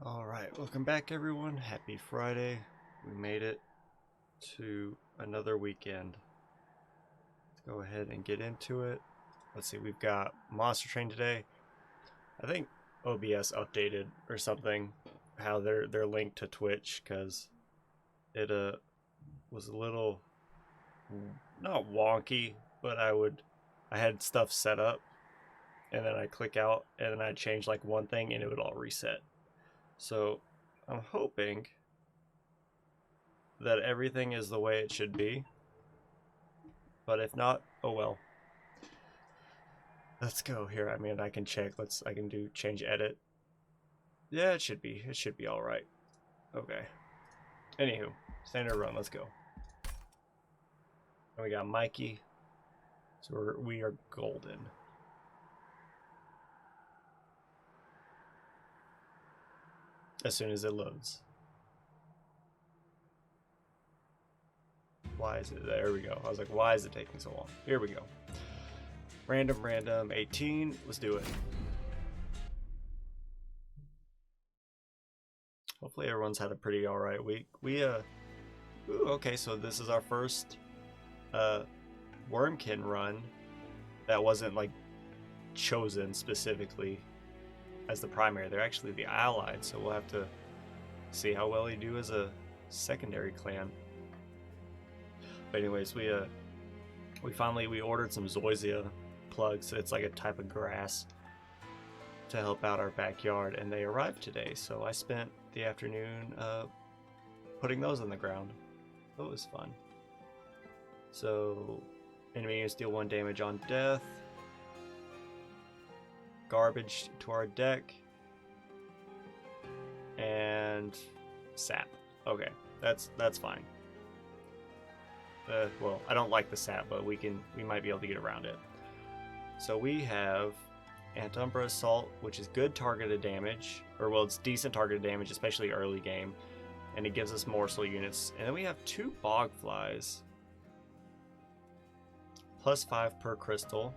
Alright, welcome back everyone. Happy Friday. We made it to another weekend. Let's go ahead and get into it. Let's see, we've got Monster Train today. I think OBS updated or something, how they're linked to Twitch, because it was a little, not wonky, but I had stuff set up, and then I click out, and then I change like one thing, and it would all reset. So I'm hoping that everything is the way it should be, but if not, oh well. Let's go here. I mean, I can check. I can do change edit. Yeah, it should be all right. Okay. Anywho, standard run. Let's go. And we got Mikey. So we are golden. As soon as it loads. Why is it? There we go. I was like, why is it taking so long? Here we go. Random 18. Let's do it. Hopefully everyone's had a pretty alright week. Ooh, okay, so this is our first Wormkin run that wasn't like chosen specifically as the primary. They're actually the allied, so we'll have to see how well they do as a secondary clan. But anyways, we ordered some zoysia plugs. It's like a type of grass to help out our backyard, and they arrived today, so I spent the afternoon putting those in the ground. That was fun. So enemy units deal 1 damage on death. Garbage to our deck, and sap. Okay, that's fine. Well, I don't like the sap, but we might be able to get around it. So we have Antumbra Assault, which is good targeted damage, or well, it's decent targeted damage, especially early game, and it gives us morsel units. And then we have 2 Bogflies, +5 per crystal.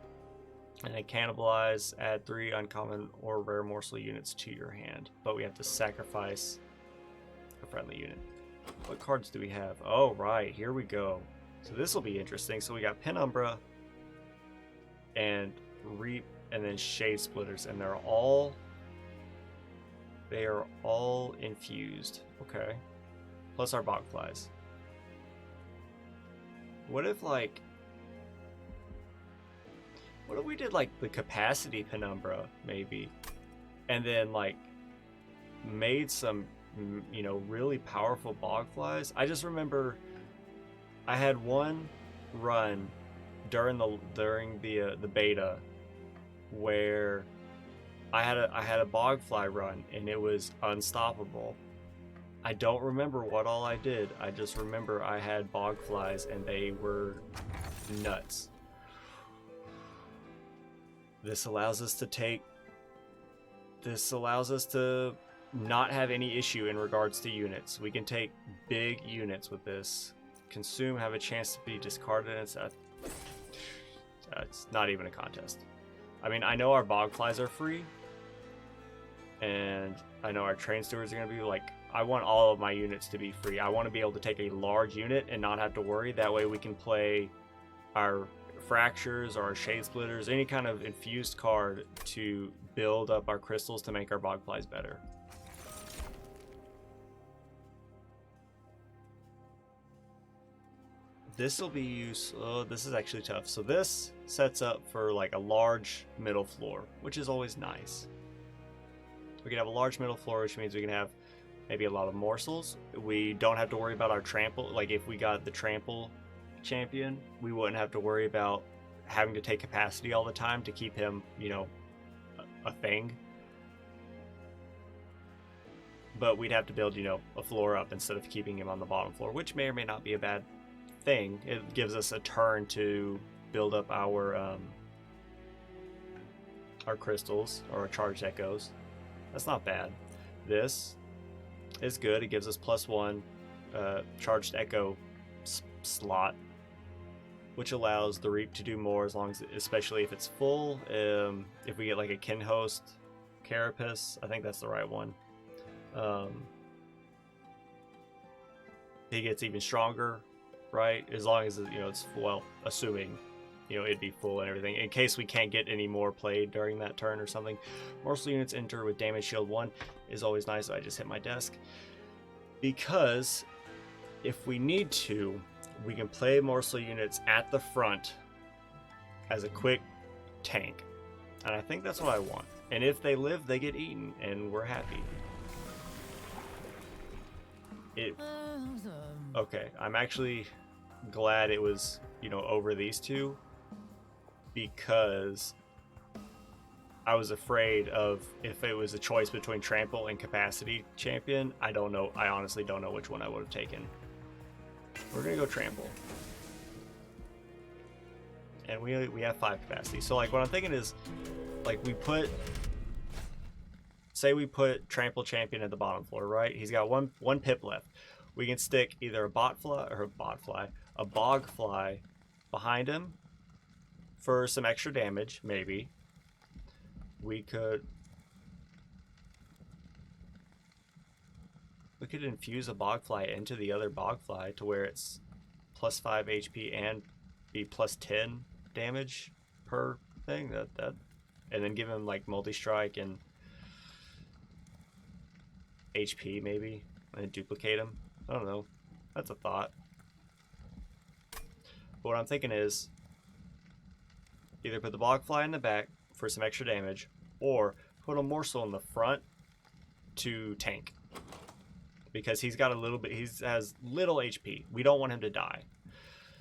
And then cannibalize, add 3 uncommon or rare morsel units to your hand. But we have to sacrifice a friendly unit. What cards do we have? Oh, right, here we go. So this will be interesting. So we got Penumbra and Reap and then Shade Splitters. And they are all infused. Okay. Plus our Bogflies. What if we did like the capacity Penumbra maybe, and then like made some really powerful Bogflies? I just remember I had one run during the beta where I had a Bogfly run and it was unstoppable. I don't remember what all I did. I just remember I had Bogflies and they were nuts. This allows us to not have any issue in regards to units. We can take big units with this. Consume, have a chance to be discarded. It's not even a contest. I mean, I know our Bogflies are free, and I know our train stewards are going to be like, I want all of my units to be free. I want to be able to take a large unit and not have to worry. That way we can play our fractures or our shade splitters, any kind of infused card to build up our crystals to make our Bogflies better. This will be useful. Oh, this is actually tough. So this sets up for like a large middle floor, which is always nice. We can have a large middle floor, which means we can have maybe a lot of morsels. We don't have to worry about our trample. Like if we got the trample champion, we wouldn't have to worry about having to take capacity all the time to keep him, a thing. But we'd have to build, a floor up instead of keeping him on the bottom floor, which may or may not be a bad thing. It gives us a turn to build up our crystals or our charged echoes. That's not bad. This is good. It gives us +1 charged echo slot, which allows the Reap to do more as long as, especially if it's full. If we get like a Kinhost Carapace, I think that's the right one. he gets even stronger, right? As long as, you know, it's, well, assuming, you know, it'd be full and everything. In case we can't get any more played during that turn or something. Morsel units enter with damage shield 1 is always nice. I just hit my desk. Because if we need to, we can play morsel units at the front as a quick tank. And I think that's what I want. And if they live, they get eaten, and we're happy. Okay, I'm actually glad it was, you know, over these two, because I was afraid of if it was a choice between Trample and Capacity Champion. I don't know. I honestly don't know which one I would have taken. We're gonna go Trample, and we have 5 capacity. So like what I'm thinking is, like say we put Trample Champion at the bottom floor, right? He's got one pip left. We can stick either a Bogfly behind him for some extra damage, maybe. We could infuse a Bogfly into the other Bogfly to where it's plus 5 HP and be plus 10 damage per thing. And then give him like multi-strike and HP maybe, and duplicate him. I don't know. That's a thought. But what I'm thinking is either put the Bogfly in the back for some extra damage, or put a Morsel in the front to tank. Because he's got a little bit, he has little HP. We don't want him to die.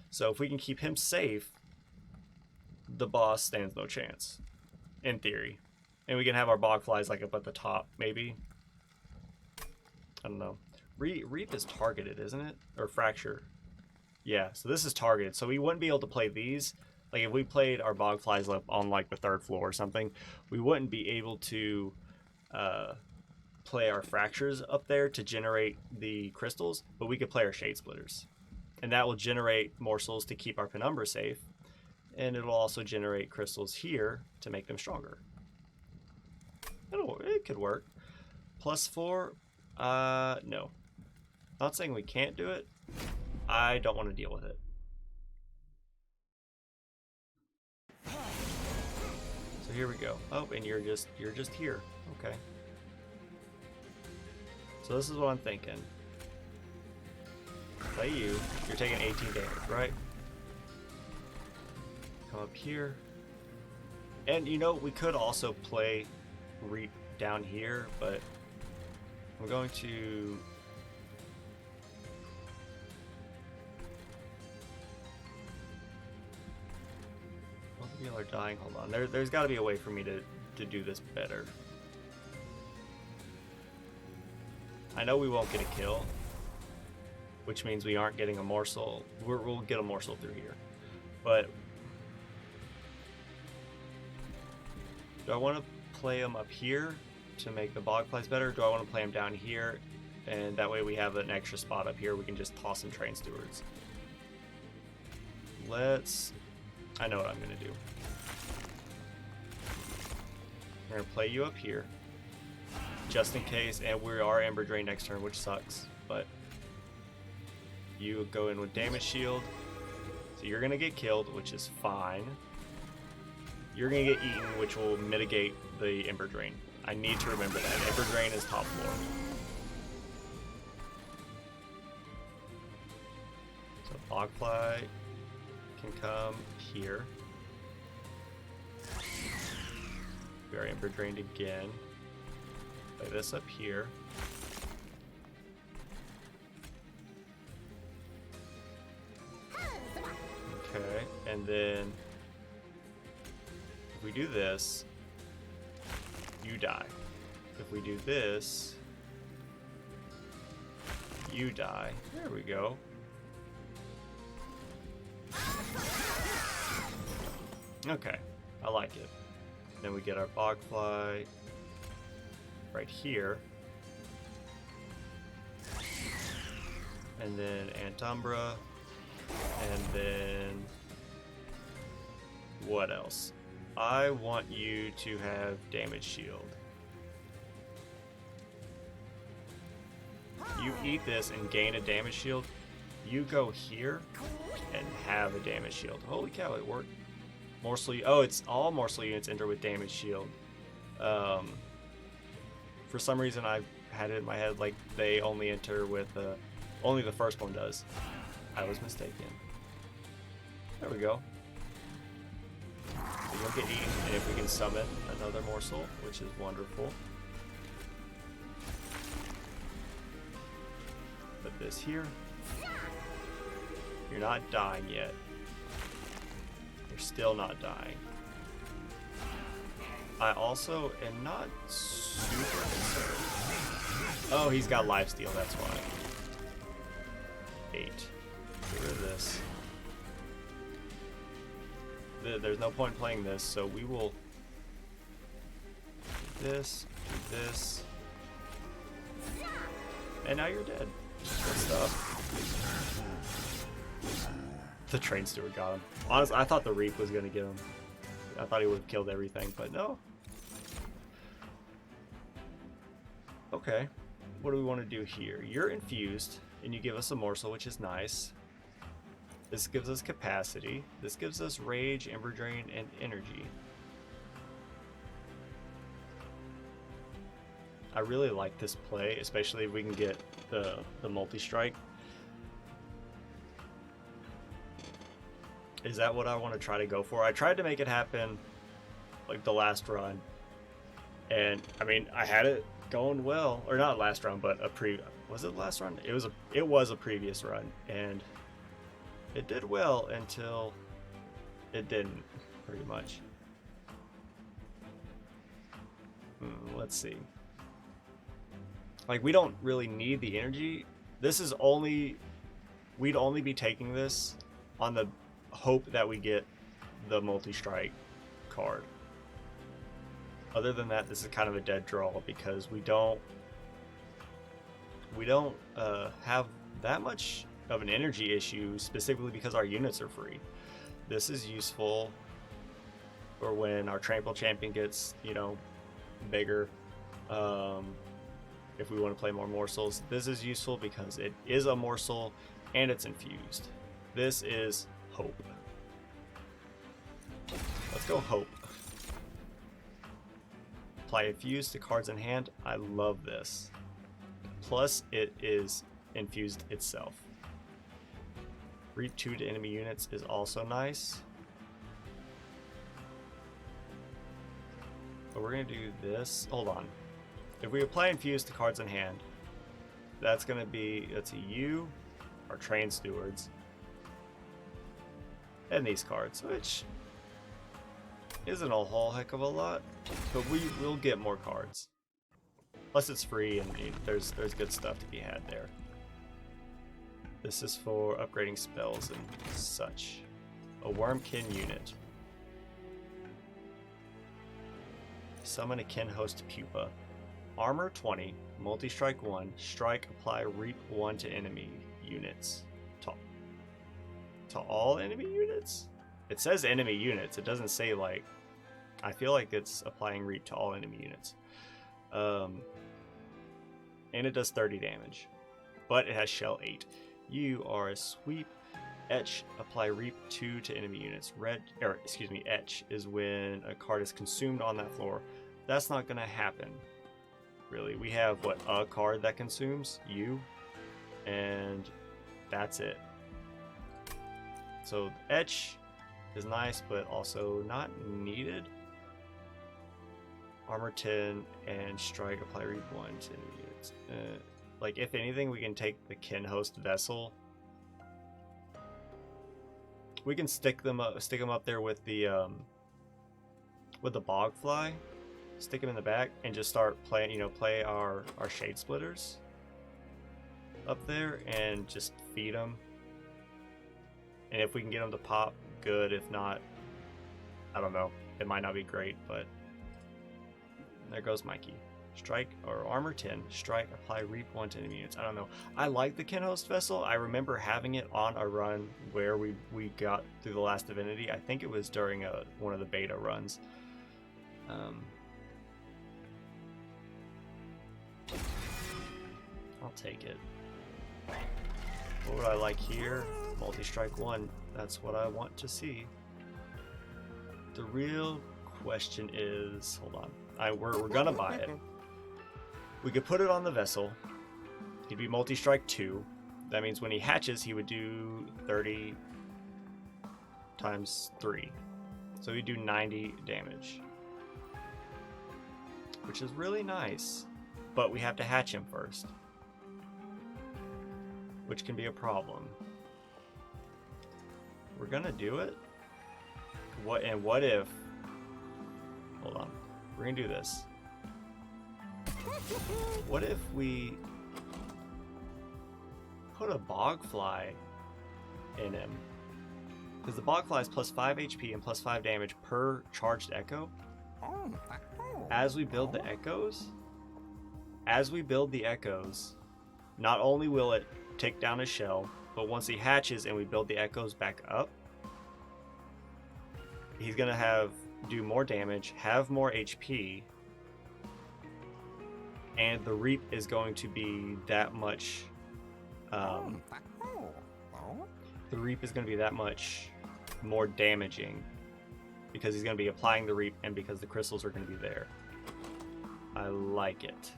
So if we can keep him safe, the boss stands no chance, in theory. And we can have our Bogflies like up at the top, maybe. I don't know. Reap is targeted, isn't it? Or Fracture. Yeah, so this is targeted. So we wouldn't be able to play these. Like if we played our Bogflies up on like the 3rd floor or something, we wouldn't be able to play our Fractures up there to generate the crystals, but we could play our Shade Splitters. And that will generate morsels to keep our Penumbra safe. And it'll also generate crystals here to make them stronger. It could work. Plus 4, no. Not saying we can't do it. I don't want to deal with it. So here we go. Oh, and you're just here. Okay. So this is what I'm thinking. Play you. You're taking 18 damage, right? Come up here. And you know, we could also play Reap down here, but I'm going to people are dying. Hold on. There's got to be a way for me to do this better. I know we won't get a kill, which means we aren't getting a morsel. We'll get a morsel through here. But do I want to play them up here to make the Bogflies better? Do I want to play them down here? And that way we have an extra spot up here. We can just toss some Train Stewards. I know what I'm going to do. We're going to play you up here, just in case, and we are Ember Drain next turn, which sucks, but you go in with Damage Shield, so you're going to get killed, which is fine. You're going to get eaten, which will mitigate the Ember Drain. I need to remember that. Ember Drain is top floor. So Bogfly can come here. We are Ember Drained again. Play this up here. Okay, and then if we do this, you die. If we do this, you die. There we go. Okay, I like it. Then we get our Bogfly right here. And then Antumbra. And then what else? I want you to have Damage Shield. you eat this and gain a damage shield, you go here and have a damage shield. Holy cow, it worked. Morsel, oh, it's all morsel units enter with damage shield. For some reason I've had it in my head like they only enter with only the first one does. I was mistaken. There we go. So you'll get eaten, and if we can summon another morsel, which is wonderful. Put this here. You're not dying yet. You're still not dying. I also am not super concerned. Oh, he's got lifesteal, that's why. 8. Get rid of this. There's no point playing this, so we will do this, do this. And now you're dead. Good stuff. The train steward got him. Honestly, I thought the Reap was gonna get him. I thought he would have killed everything, but no. Okay. What do we want to do here? You're infused, and you give us a morsel, which is nice. This gives us capacity. This gives us rage, ember drain, and energy. I really like this play, especially if we can get the multi-strike. Is that what I want to try to go for? I tried to make it happen like the last run, and I mean I had it going well, or not last run, but was it last run? It was a previous run, and it did well until it didn't, pretty much. Let's see. Like, we don't really need the energy. This is only, we'd only be taking this on the hope that we get the multi-strike card. Other than that, this is kind of a dead draw because we don't have that much of an energy issue, specifically because our units are free. This is useful for when our trample champion gets, you know, bigger. If we want to play more morsels, this is useful because it is a morsel and it's infused. This is hope. Let's go hope. Apply infused to cards in hand. I love this. Plus, it is infused itself. Reap 2 to enemy units is also nice. But we're going to do this. Hold on. If we apply infuse to cards in hand, that's going to be, let's see, you, our train stewards, and these cards, which isn't a whole heck of a lot, but we will get more cards. Plus it's free, and there's good stuff to be had there. This is for upgrading spells and such. A Wormkin unit. Summon a kin host pupa. Armor 20, multi-strike 1, strike, apply, reap 1 to enemy units. To all enemy units? It says enemy units, it doesn't say, like, I feel like it's applying reap to all enemy units. And it does 30 damage, but it has shell 8. You are a sweep, etch, apply reap 2 to enemy units. Etch is when a card is consumed on that floor. That's not gonna happen. Really, we have what, a card that consumes you, and that's it. So etch is nice, but also not needed. Armor 10 and strike, apply reap 1 to enemy units. Like, if anything, we can take the kin host vessel. We can stick them up there with the bogfly. Stick them in the back and just start playing, you know, play our shade splitters up there and just feed them. And if we can get them to pop, good. If not, I don't know. It might not be great, but there goes Mikey. Strike, or armor 10, strike, apply, reap 1 to enemy units. I don't know. I like the kin host vessel. I remember having it on a run where we got through the last divinity. I think it was during one of the beta runs. I'll take it. What would I like here? Multi-strike 1. That's what I want to see. The real question is, hold on. We're gonna buy it. We could put it on the vessel. He'd be multi-strike 2. That means when he hatches, he would do 30 times 3. So he'd do 90 damage. Which is really nice. But we have to hatch him first. Which can be a problem. We're gonna do it? What if... Hold on. We're gonna do this. What if we put a bogfly in him? Because the bogfly is plus 5 HP and plus 5 damage per charged echo. As we build the echoes, not only will it take down his shell, but once he hatches and we build the echoes back up, he's gonna do more damage, have more HP, and the reap is going to be that much. The reap is going to be that much more damaging because he's going to be applying the reap and because the crystals are going to be there. I like it.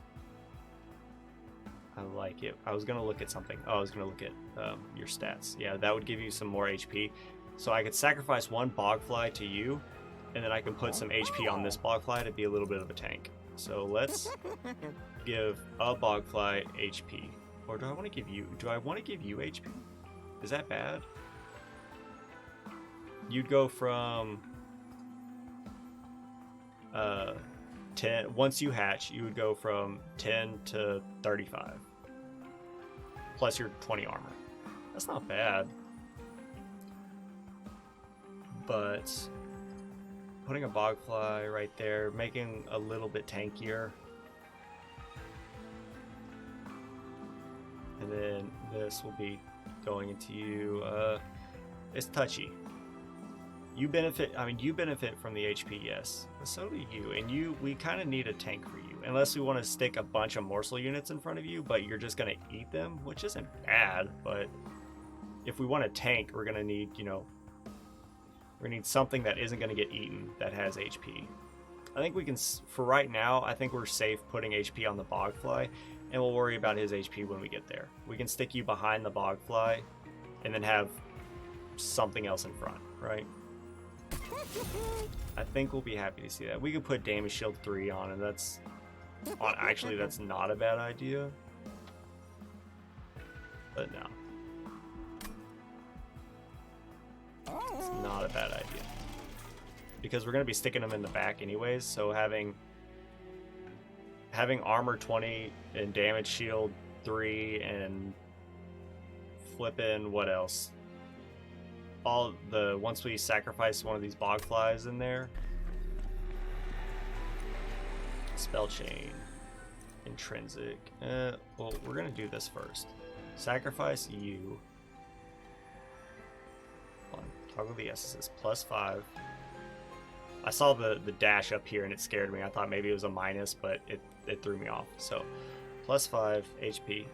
I like it. I was going to look at something. Oh, I was going to look at your stats. Yeah, that would give you some more HP. So I could sacrifice one bogfly to you, and then I can put some HP on this bogfly to be a little bit of a tank. So let's give a bogfly HP. Or do I want to give you... Do I want to give you HP? Is that bad? You'd go from... 10... Once you hatch, you would go from 10 to 35. Plus your 20 armor. That's not bad. But... putting a bogfly right there, making a little bit tankier. And then this will be going into you. It's touchy. You benefit, you benefit from the HP, yes. But so do you. And we kind of need a tank for you. Unless we want to stick a bunch of morsel units in front of you, but you're just going to eat them, which isn't bad. But if we want a tank, we're going to need, we're going to need something that isn't going to get eaten that has HP. I think we can, for right now, I think we're safe putting HP on the bogfly. And we'll worry about his HP when we get there. We can stick you behind the bogfly and then have something else in front, right? I think we'll be happy to see that. We could put damage shield 3 on, and that's not a bad idea. But no. It's not a bad idea. Because we're going to be sticking them in the back anyways, so having armor 20 and damage shield 3 and flipping what else? Once we sacrifice one of these bogflies in there, spell chain, intrinsic. Well, we're gonna do this first. Sacrifice you. Hold on, toggle the S's plus 5. I saw the dash up here and it scared me. I thought maybe it was a minus, but it threw me off. So, plus 5 HP.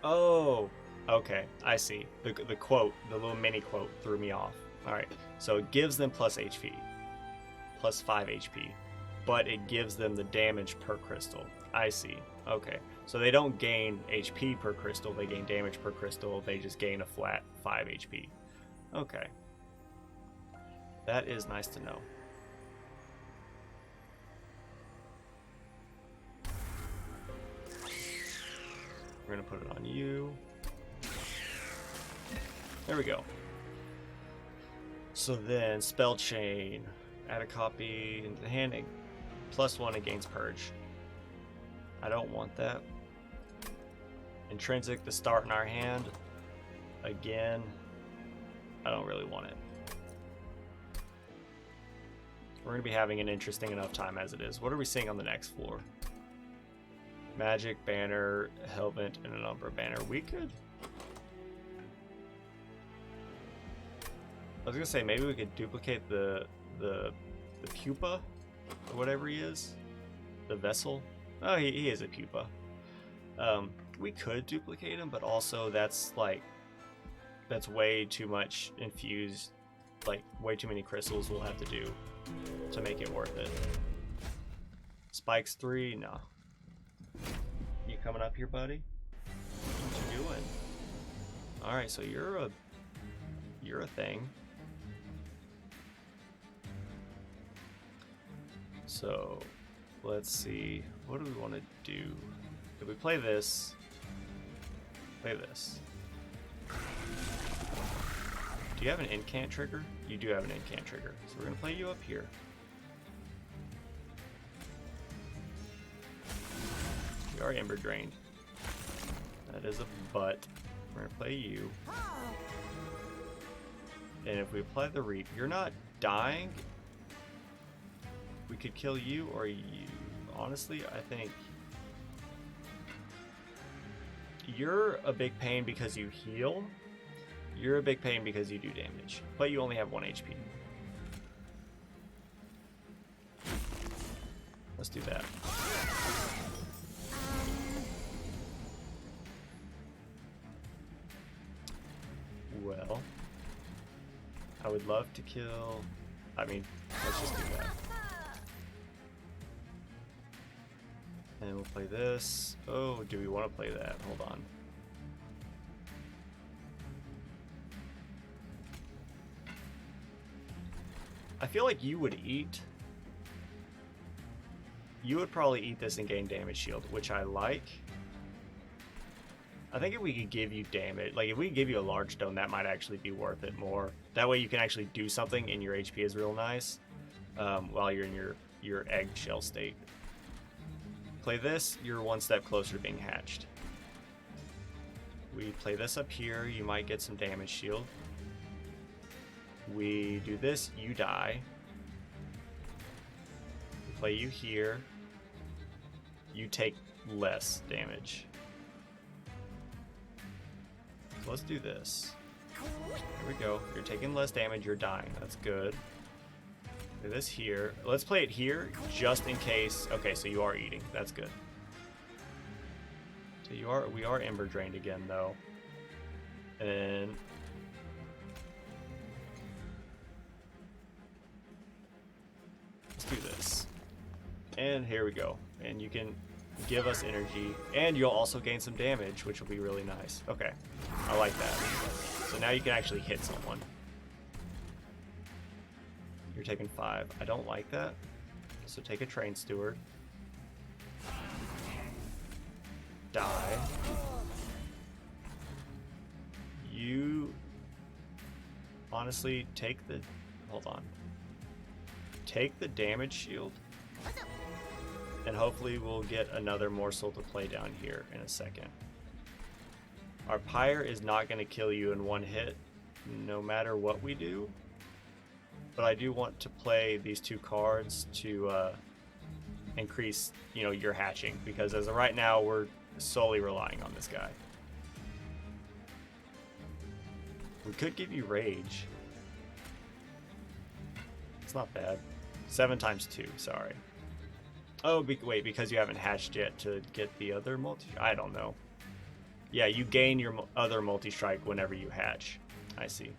Oh, okay, I see. The quote, the little mini quote threw me off. Alright, so it gives them plus HP. Plus 5 HP. But it gives them the damage per crystal. I see. Okay, so they don't gain HP per crystal, they gain damage per crystal. They just gain a flat 5 HP. Okay. That is nice to know. We're going to put it on you. There we go. So then, spell chain. Add a copy into the hand. Plus 1 against purge. I don't want that. Intrinsic, the start in our hand. Again, I don't really want it. We're going to be having an interesting enough time as it is. What are we seeing on the next floor? Magic, banner, helmet, and an umbra banner. We could... I was gonna say maybe we could duplicate the pupa or whatever he is, the vessel. Oh, he is a pupa. we could duplicate them, but also that's way too much infused, like way too many crystals we'll have to do to make it worth it. Spikes 3, no. You coming up here, buddy? What you doing? Alright, so you're a thing. So let's see, what do we want to do? If we play this, do you have an incant trigger? You do have an incant trigger, so we're gonna play you up here. You are ember drained. That is a butt. We're gonna play you. And if we apply the reap, you're not dying. We could kill you or you. Honestly, I think you're a big pain because you heal. You're a big pain because you do damage, but you only have 1 HP. Let's do that. Well, I would love to kill. I mean, let's just do that. And we'll play this. Oh, do we want to play that? Hold on. I feel like you would eat. You would probably eat this and gain damage shield, which I like. I think if we could give you damage, like if we give you a large stone, that might actually be worth it more. That way you can actually do something and your HP is real nice while you're in your eggshell state. Play this, you're one step closer to being hatched. We play this up here, you might get some damage shield. We do this, you die. We play you here. You take less damage. So let's do this. Here we go. You're taking less damage, you're dying. That's good. Do this here. Let's play it here just in case. Okay, so you are eating. That's good. So we are ember drained again though. And let's do this. And here we go. And you can give us energy, and you'll also gain some damage, which will be really nice. Okay, I like that. So now you can actually hit someone. You're taking 5. I don't like that. So take a train steward. Die. You honestly take the, hold on. Take the damage shield. And hopefully we'll get another morsel to play down here in a second. Our pyre is not going to kill you in one hit, no matter what we do. But I do want to play these 2 cards to increase, your hatching, because as of right now, we're solely relying on this guy. We could give you rage. It's not bad. 7 times 2. Sorry. Oh, wait, because you haven't hatched yet to get the other multi... I don't know. Yeah, you gain your other multi-strike whenever you hatch. I see.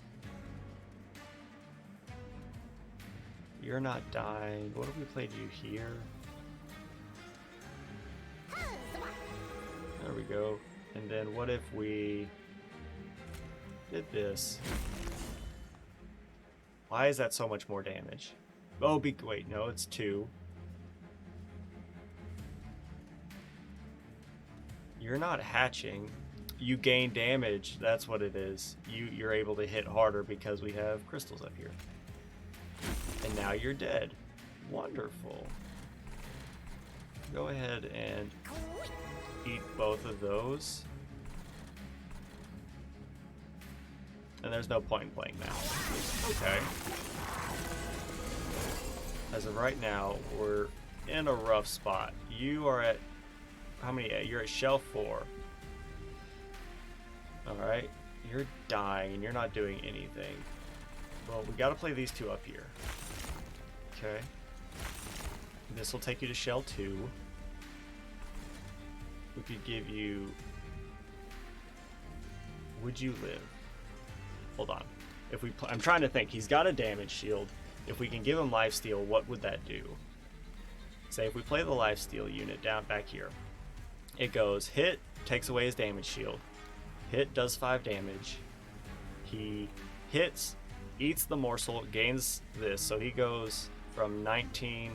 You're not dying. What if we played you here? There we go. And then what if we did this? Why is that so much more damage? Oh, wait, no, it's 2. You're not hatching. You gain damage. That's what it is. You're able to hit harder because we have crystals up here. And now you're dead. Wonderful. Go ahead and eat both of those. And there's no point in playing now. Okay. As of right now, we're in a rough spot. You are at... How many? You're at shelf 4. Alright. You're dying and you're not doing anything. Well, we gotta play these 2 up here. Okay. This will take you to shell 2. We could give you would you live? Hold on. If we, I'm trying to think. He's got a damage shield. If we can give him lifesteal, what would that do? Say if we play the lifesteal unit down back here, it goes hit, takes away his damage shield. Hit does 5 damage. He hits, eats the morsel, gains this, so he goes from 19.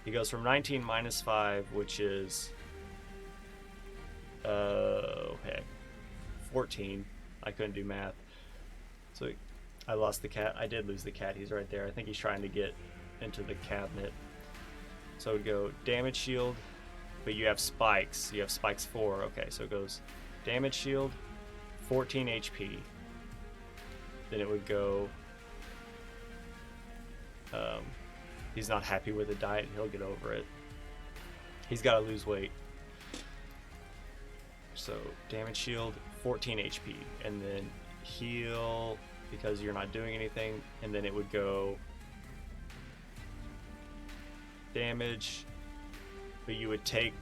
He goes from 19 minus 5, which is okay, 14. I couldn't do math, so I lost the cat. I did lose the cat. He's right there. I think he's trying to get into the cabinet. So it would go damage shield, but you have spikes. You have spikes 4. Okay, so it goes damage shield, 14 HP. Then it would go. He's not happy with the diet. He'll get over it. He's got to lose weight. So damage shield, 14 HP, and then heal because you're not doing anything, and then it would go damage, but you would take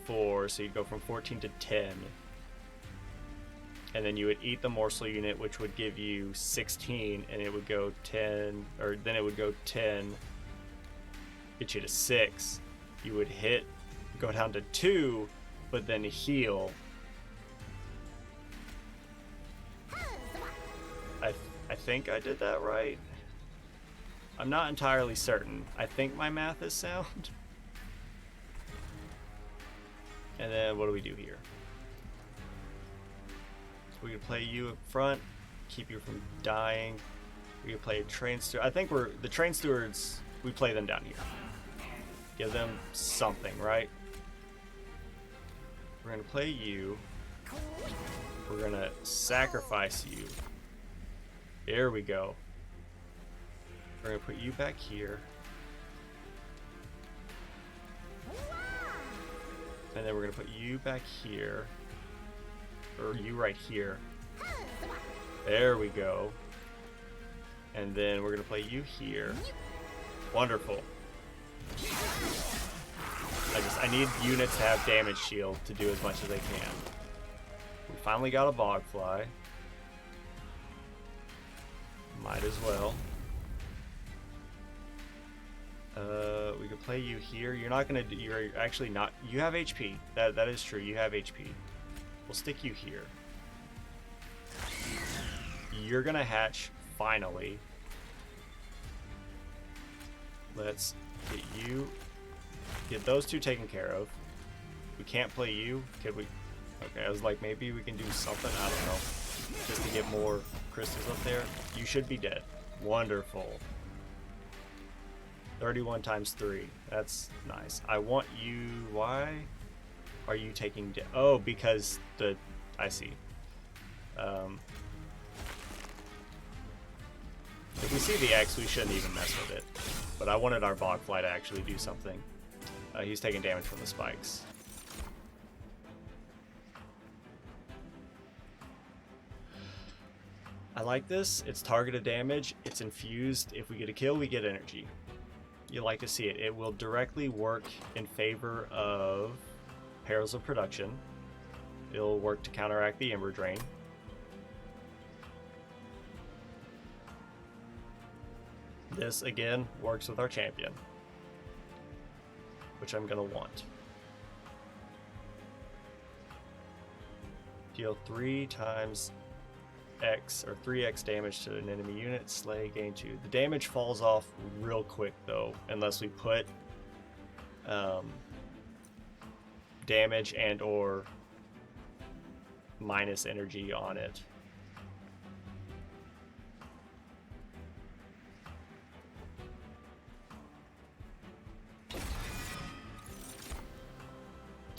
4, so you'd go from 14 to 10, and then you would eat the morsel unit, which would give you 16, and it would go 10, or then it would go 10, get you to 6. You would hit, go down to 2, but then heal. I think I did that right. I'm not entirely certain. I think my math is sound. And then what do we do here? We can play you up front, keep you from dying. We can play a train steward. I think the train stewards, we play them down here. Give them something, right? We're gonna play you. We're gonna sacrifice you. There we go. We're gonna put you back here. And then we're gonna put you back here. Or you right here. There we go. And then we're gonna play you here. Wonderful. I need units to have damage shield to do as much as they can. We finally got a bogfly. Might as well. We could play you here. You're not gonna do. You're actually not. You have HP. That is true. You have HP. We'll stick you here. You're gonna hatch finally. Let's get you. Get those two taken care of. We can't play you. Could we? Okay, I was like, maybe we can do something. I don't know. Just to get more crystals up there. You should be dead. Wonderful. 31 times 3. That's nice. I want you. Why are you taking? Oh, because the. I see. If we see the X, we shouldn't even mess with it. But I wanted our bogfly to actually do something. He's taking damage from the spikes. I like this. It's targeted damage. It's infused. If we get a kill, we get energy. You like to see it. It will directly work in favor of Perils of Production. It'll work to counteract the Ember Drain. This, again, works with our champion, which I'm going to want. Deal 3 times X, or 3x damage to an enemy unit. Slay, gain 2. The damage falls off real quick, though, unless we put damage and or minus energy on it.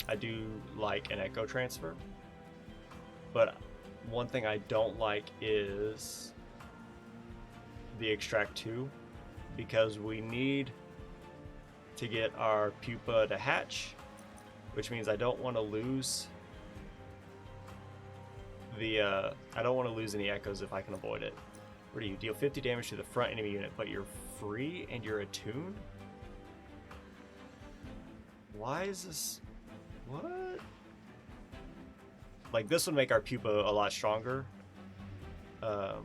I do like an echo transfer, but one thing I don't like is the extract 2, because we need to get our pupa to hatch, which means I don't want to lose the I don't want to lose any echoes if I can avoid it. Where do you deal 50 damage to the front enemy unit, but you're free and you're attuned? Why is this? What? Like, this would make our pupa a lot stronger. But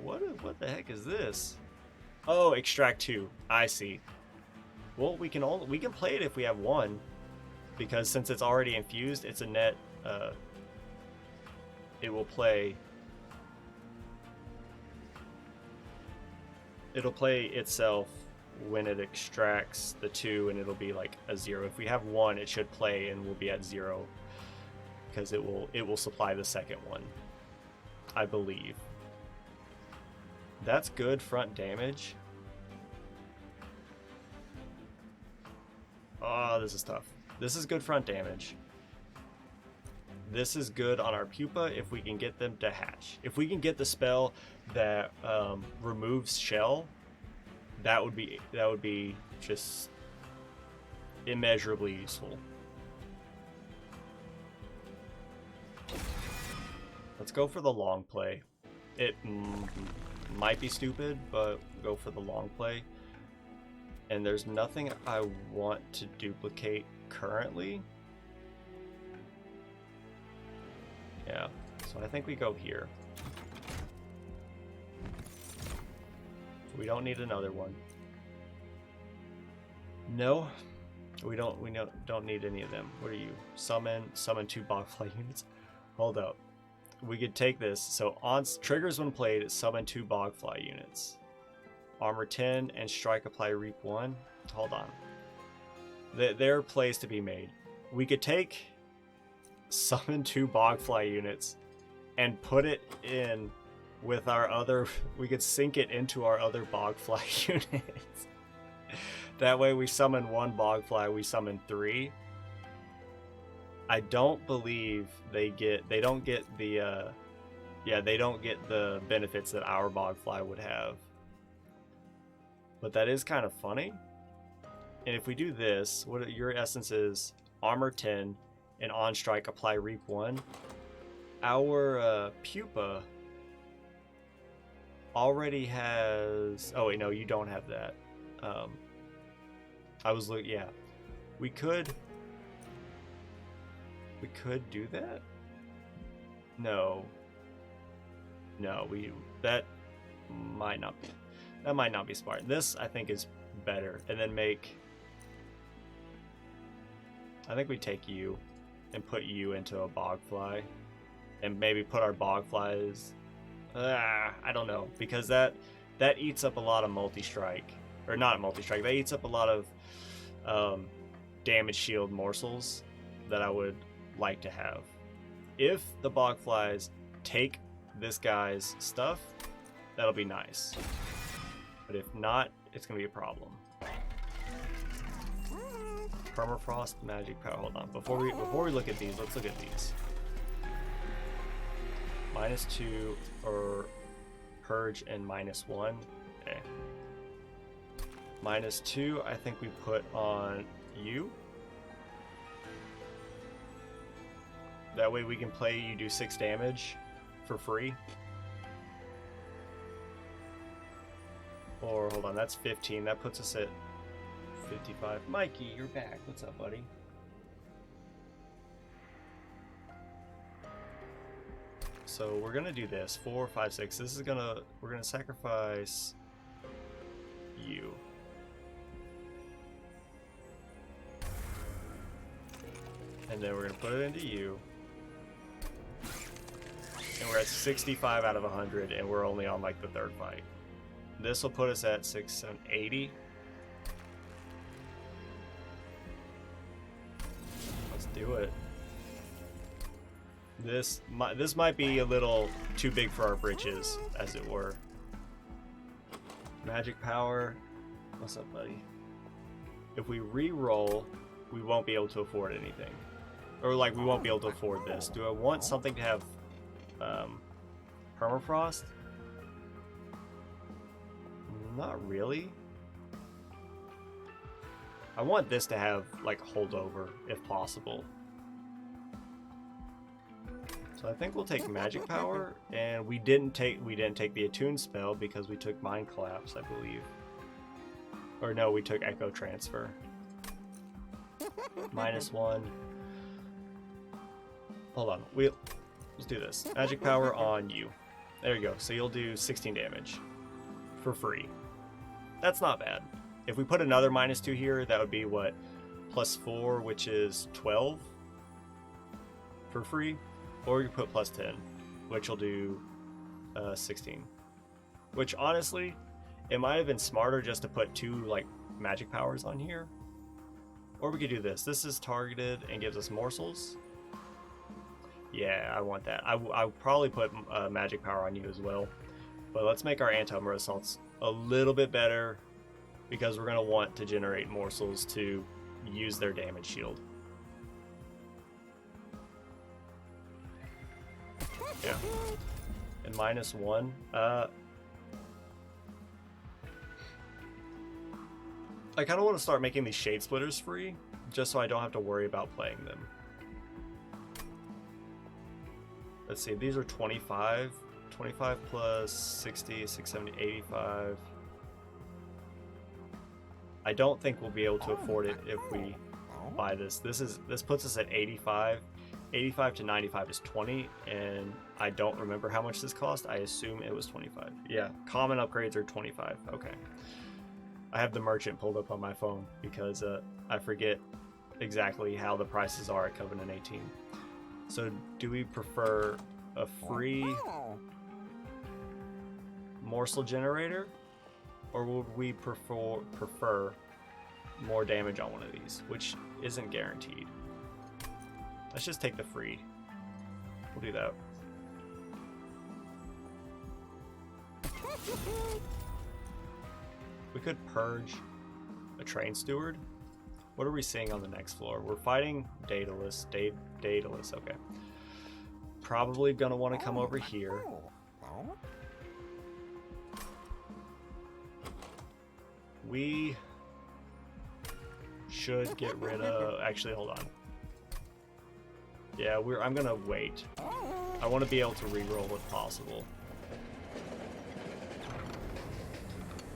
what the heck is this? Oh, extract 2. I see. Well, we can play it if we have 1, because since it's already infused, it's a net. It will play. It'll play itself when it extracts the 2, and it'll be like a 0. If we have 1, it should play and we'll be at 0, because it will supply the second one, I believe. That's good front damage. Oh, this is tough. This is good front damage. This is good on our pupa if we can get them to hatch. If we can get the spell that removes shell, that would be just immeasurably useful. Let's go for the long play. It might be stupid, but go for the long play. And there's nothing I want to duplicate currently. Yeah, so I think we go here. We don't need another one. No, we don't need any of them. What are you? Summon 2 bogfly units. Hold up. We could take this. So on triggers when played, summon 2 bogfly units. Armor 10 and strike apply reap 1. Hold on. There are plays to be made. We could take summon 2 bogfly units and put it in with our other. We could sync it into our other bogfly units. That way we summon 1 bogfly, we summon 3. I don't believe they don't get the they don't get the benefits that our bogfly would have. But that is kind of funny. And if we do this, what your essence is armor 10 and on strike apply reap 1. Our pupa already has. Oh wait, no, you don't have that. I was looking. Yeah, we could do that. No, that might not be. That might not be smart. This I think is better, and then I think we take you and put you into a bogfly, and maybe put our bogflies. I don't know, because that eats up a lot of multi-strike, or not multi-strike. That eats up a lot of damage shield morsels that I would like to have. If the bogflies take this guy's stuff, that'll be nice. But if not, it's gonna be a problem. Permafrost, magic power. Hold on. Before we look at these, let's look at these. -2 or purge and -1. Okay. -2, I think we put on you. That way we can play you do 6 damage for free. Or hold on, that's 15. That puts us at 55. Mikey, you're back. What's up, buddy? So we're gonna do this. 4, 5, 6. This is we're gonna sacrifice you. And then we're gonna put it into you. And we're at 65 out of 100, and we're only on like the 3rd fight. This will put us at 6, 7, 80. Let's do it. This might be a little too big for our britches, as it were. Magic power. What's up, buddy? If we re-roll, we won't be able to afford anything. Or like, we won't be able to afford this. Do I want something to have permafrost? Not really. I want this to have like holdover if possible. So I think we'll take magic power, and we didn't take the attune spell because we took mind collapse, I believe. Or no, we took echo transfer. -1. hold on. Let's do this. Magic power on you. There you go. So you'll do 16 damage for free. That's not bad. If we put another -2 here, that would be what? +4, which is 12 for free. Or you put +10, which will do 16. Which honestly, it might have been smarter just to put 2 like magic powers on here. Or we could do this. This is targeted and gives us morsels. Yeah, I want that. I'll probably put magic power on you as well. But let's make our anti-armor assaults a little bit better, because we're going to want to generate morsels to use their damage shield. Yeah. And -1. I kind of want to start making these shade splitters free, just so I don't have to worry about playing them. Let's see, these are 25. 25 plus 60, 670, 85. I don't think we'll be able to afford it if we buy this. This puts us at 85. 85 to 95 is 20, and I don't remember how much this cost. I assume it was 25. Yeah, common upgrades are 25. Okay. I have the merchant pulled up on my phone because I forget exactly how the prices are at Covenant 18. So do we prefer a free morsel generator, or would we prefer more damage on one of these, which isn't guaranteed? Let's just take the free. We'll do that. We could purge a train steward. What are we seeing on the next floor? We're fighting Daedalus. Daedalus, okay. Probably gonna want to come over here. We should get rid of... Actually, hold on. Yeah, I'm gonna wait. I want to be able to reroll if possible.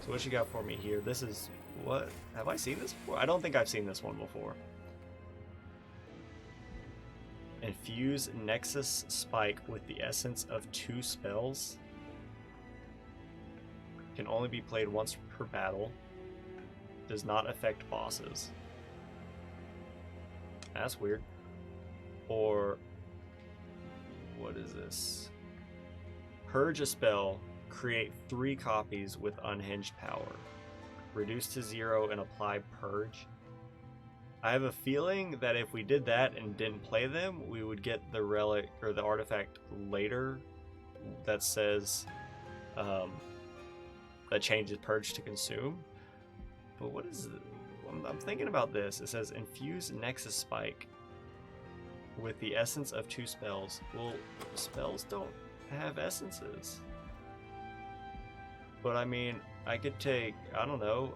So what you got for me here? This is... What? Have I seen this before? I don't think I've seen this one before. Infuse Nexus Spike with the essence of 2 spells. Can only be played once per battle. Does not affect bosses. That's weird. Or... What is this? Purge a spell. Create 3 copies with unhinged power. Reduce to 0 and apply Purge. I have a feeling that if we did that and didn't play them, we would get the relic or the artifact later that says that changes Purge to consume. But what is it? I'm thinking about this. It says infuse Nexus Spike with the essence of 2 spells. Well, spells don't have essences. But I mean, I could take, I don't know,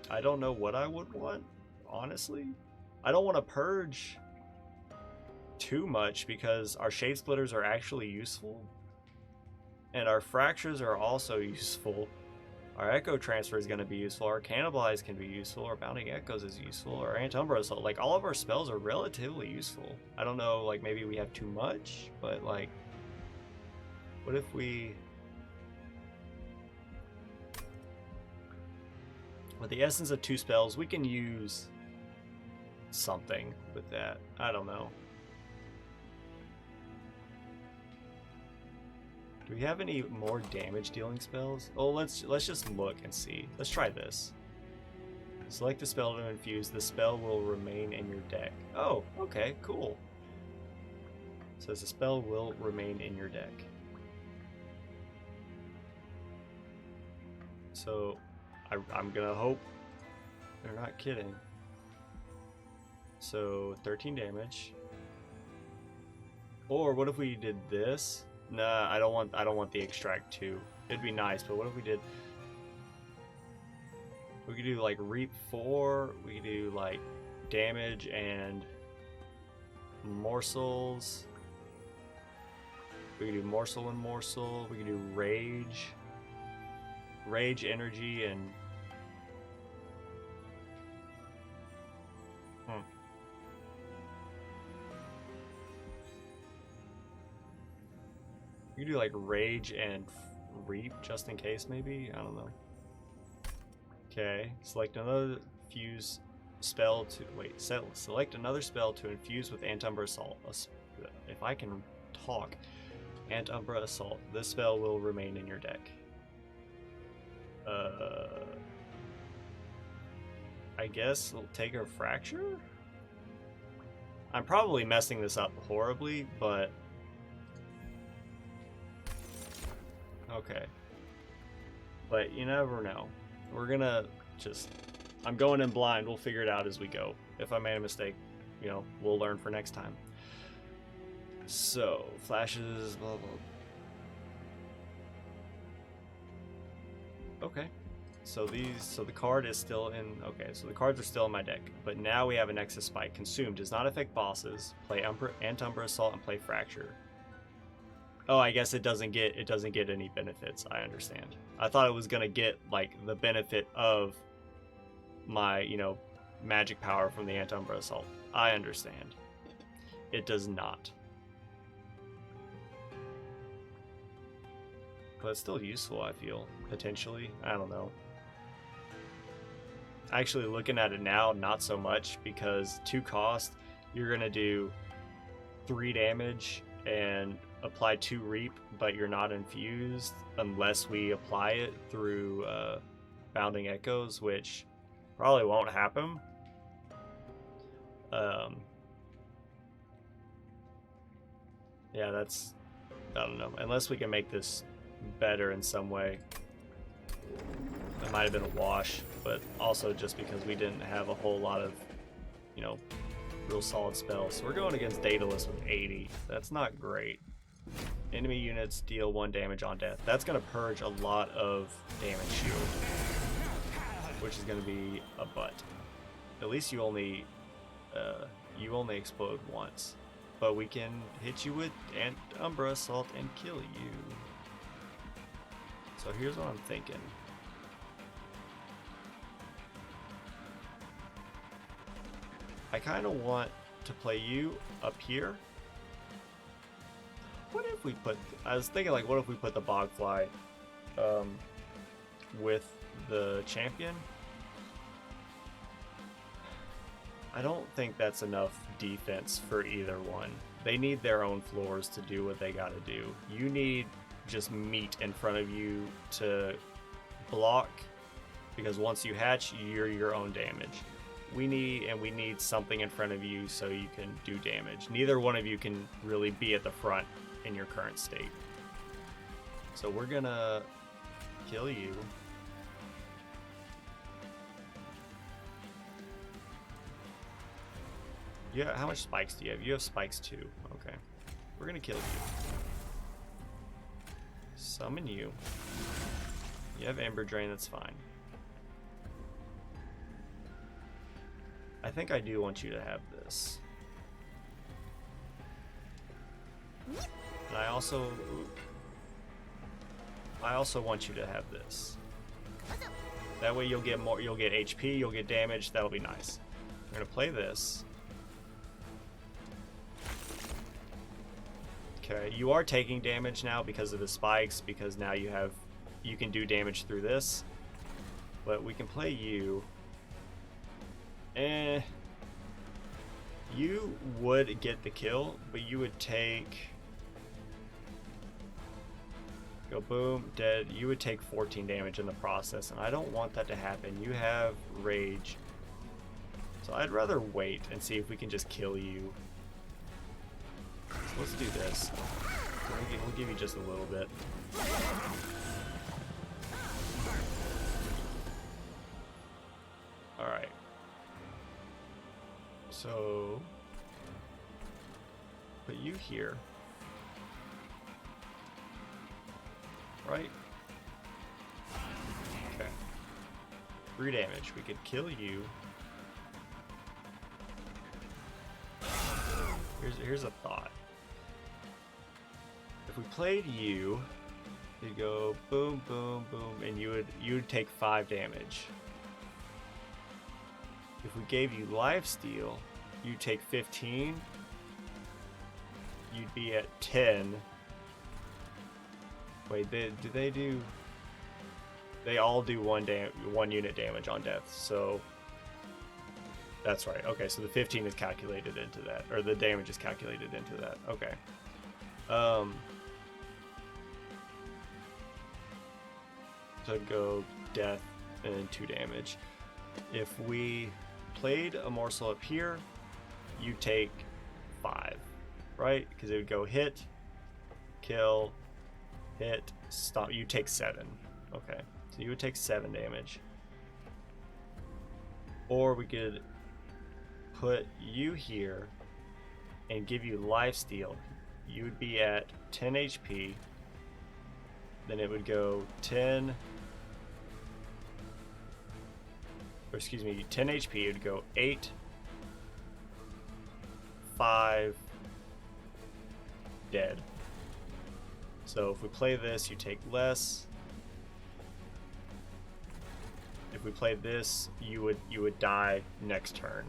I don't know what I would want, honestly. I don't want to purge too much because our shade splitters are actually useful. And our fractures are also useful. Our echo transfer is going to be useful. Our cannibalize can be useful. Our bounding echoes is useful. Our anti-umbra assault, like all of our spells are relatively useful. I don't know, like maybe we have too much, but like, what if we... With the essence of 2 spells, we can use something with that. I don't know. Do we have any more damage dealing spells? Oh, let's just look and see. Let's try this. Select a spell to infuse. The spell will remain in your deck. Oh, okay, cool. Says the spell will remain in your deck. So, I'm gonna hope they're not kidding. So 13 damage. Or what if we did this? Nah, I don't want the extract 2. It'd be nice, but what if we did... We could do like reap 4, we could do like damage and morsels. We could do morsel and morsel, we could do rage energy and We could do like Rage and Reap just in case, maybe? I don't know. Okay, select another fuse spell to select another spell to infuse with Antumbra Assault. If I can talk, Antumbra Assault. This spell will remain in your deck. I guess we'll take a Fracture? I'm probably messing this up horribly, but okay. But you never know. We're gonna just... I'm going in blind. We'll figure it out as we go. If I made a mistake, you know, we'll learn for next time. So, flashes, blah, blah. Okay. So the card is still in... Okay, so the cards are still in my deck. But now we have a Nexus Spike. Consume does not affect bosses. Play Antumbra Assault and play Fracture. Oh, I guess it doesn't get any benefits. I understand. I thought it was gonna get like the benefit of my, you know, magic power from the Antumbra Assault. I understand. It does not. But it's still useful, I feel, potentially. I don't know. Actually, looking at it now, not so much, because 2 cost, you're gonna do 3 damage and apply 2 Reap, but you're not infused unless we apply it through Bounding Echoes, which probably won't happen. Yeah, that's... I don't know. Unless we can make this better in some way. It might have been a wash, but also just because we didn't have a whole lot of, you know, real solid spells. So we're going against Daedalus with 80. That's not great. Enemy units deal 1 damage on death. That's going to purge a lot of damage shield, which is going to be a butt. At least you only explode once, but we can hit you with Antumbra Assault and kill you. So here's what I'm thinking. I kind of want to play you up here. What if we put... I was thinking, like, what if we put the Bogfly with the champion? I don't think that's enough defense for either one. They need their own floors to do what they gotta do. You need just meat in front of you to block, because once you hatch, you're your own damage. We need something in front of you so you can do damage. Neither one of you can really be at the front in your current state. So we're gonna kill you. Yeah, how much spikes do you have? You have spikes too. Okay. We're gonna kill you. Summon you. You have Ember Drain, that's fine. I think I do want you to have this. And I also want you to have this. That way you'll get more, you'll get HP, you'll get damage, that'll be nice. We're gonna play this. Okay, you are taking damage now because of the spikes, because now you can do damage through this. But we can play you. You would get the kill, but you would take... Go boom, dead. You would take 14 damage in the process, and I don't want that to happen. You have Rage. So I'd rather wait and see if we can just kill you. So let's do this. We'll give you just a little bit. Alright. So... put you here. Right? Okay. 3 damage. We could kill you. Here's a thought. If we played you, you'd go boom, boom, boom, and you would take 5 damage. If we gave you lifesteal, you'd take 15. You'd be at 10. Wait, do they do? They all do one unit damage on death, so that's right. Okay, so the 15 is calculated into that, or the damage is calculated into that. Okay. So go death and 2 damage. If we played a morsel up here, you take 5, right? Because it would go hit, kill, hit, stop. You take 7. Okay, so you would take 7 damage. Or we could put you here and give you lifesteal. You would be at 10 HP. Then it would go 10, or excuse me, 10 HP. It would go 8, 5, dead. So if we play this, you take less. If we play this, you would die next turn,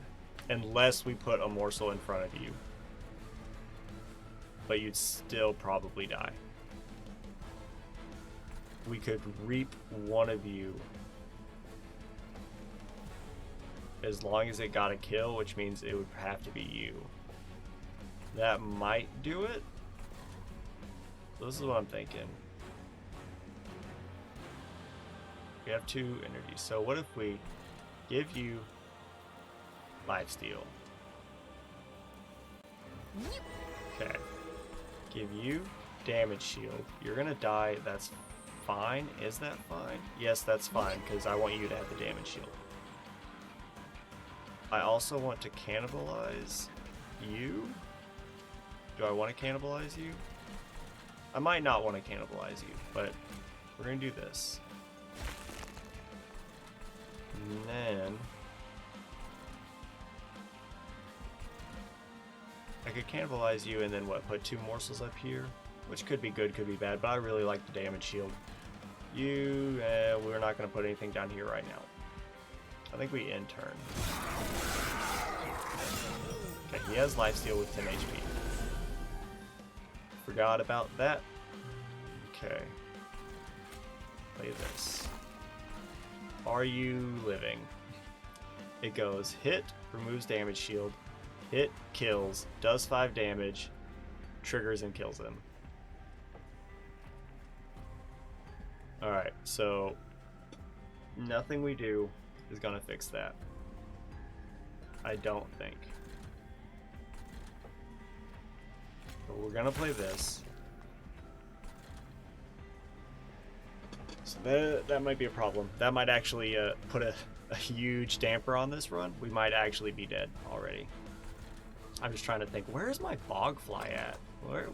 unless we put a morsel in front of you. But you'd still probably die. We could reap one of you as long as it got a kill, which means it would have to be you. That might do it. So this is what I'm thinking. We have 2 energies. So what if we give you lifesteal? Okay. Give you damage shield. You're gonna die. That's fine. Is that fine? Yes, that's fine, because I want you to have the damage shield. I also want to cannibalize you. Do I want to cannibalize you? I might not want to cannibalize you, but we're gonna do this. And then I could cannibalize you and then what, put 2 morsels up here, which could be good, could be bad, but I really like the damage shield. You, we're not going to put anything down here right now. I think we end turn. Okay, he has lifesteal with 10 HP. Forgot about that. Okay. Play this. Are you living? It goes hit, removes damage shield, hit, kills, does 5 damage, triggers and kills him. Alright, so nothing we do is gonna fix that. I don't think. But we're gonna play this. So that might be a problem. That might actually put a huge damper on this run. We might actually be dead already. I'm just trying to think, where's my bogfly at?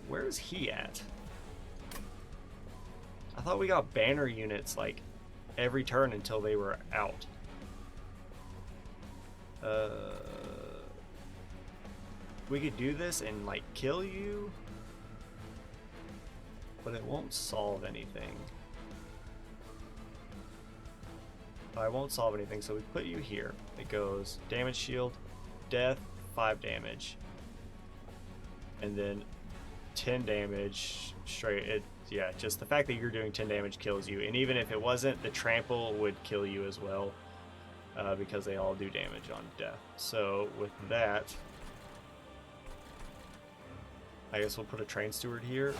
Where's he at? I thought we got banner units like every turn until they were out. We could do this and like kill you, but it won't solve anything. I won't solve anything, so we put you here. It goes damage shield, death, 5 damage, and then 10 damage straight. Yeah, just the fact that you're doing 10 damage kills you, and even if it wasn't, the trample would kill you as well, because they all do damage on death. So with that, I guess we'll put a train steward here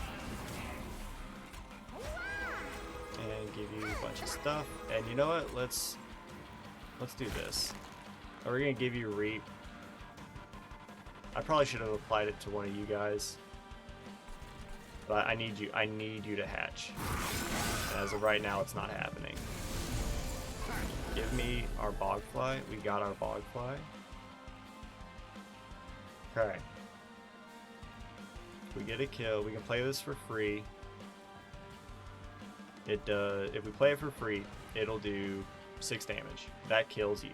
and give you a bunch of stuff. And you know what? Let's do this. We're gonna give you reap. I probably should have applied it to one of you guys, but I need you to hatch. And as of right now, it's not happening. Give me our bogfly. We got our bogfly. Okay. If we get a kill, we can play this for free. It does. If we play it for free, it'll do 6 damage. That kills you.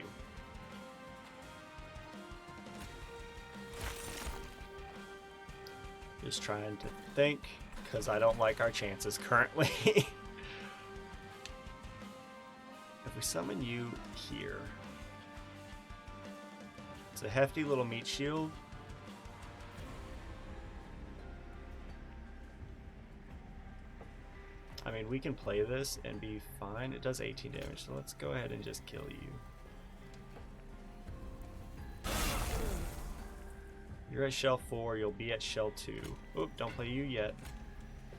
Just trying to think, because I don't like our chances currently. If we summon you here, it's a hefty little meat shield. I mean, we can play this and be fine. It does 18 damage, so let's go ahead and just kill you. You're at shell 4, you'll be at shell 2. Oop, don't play you yet.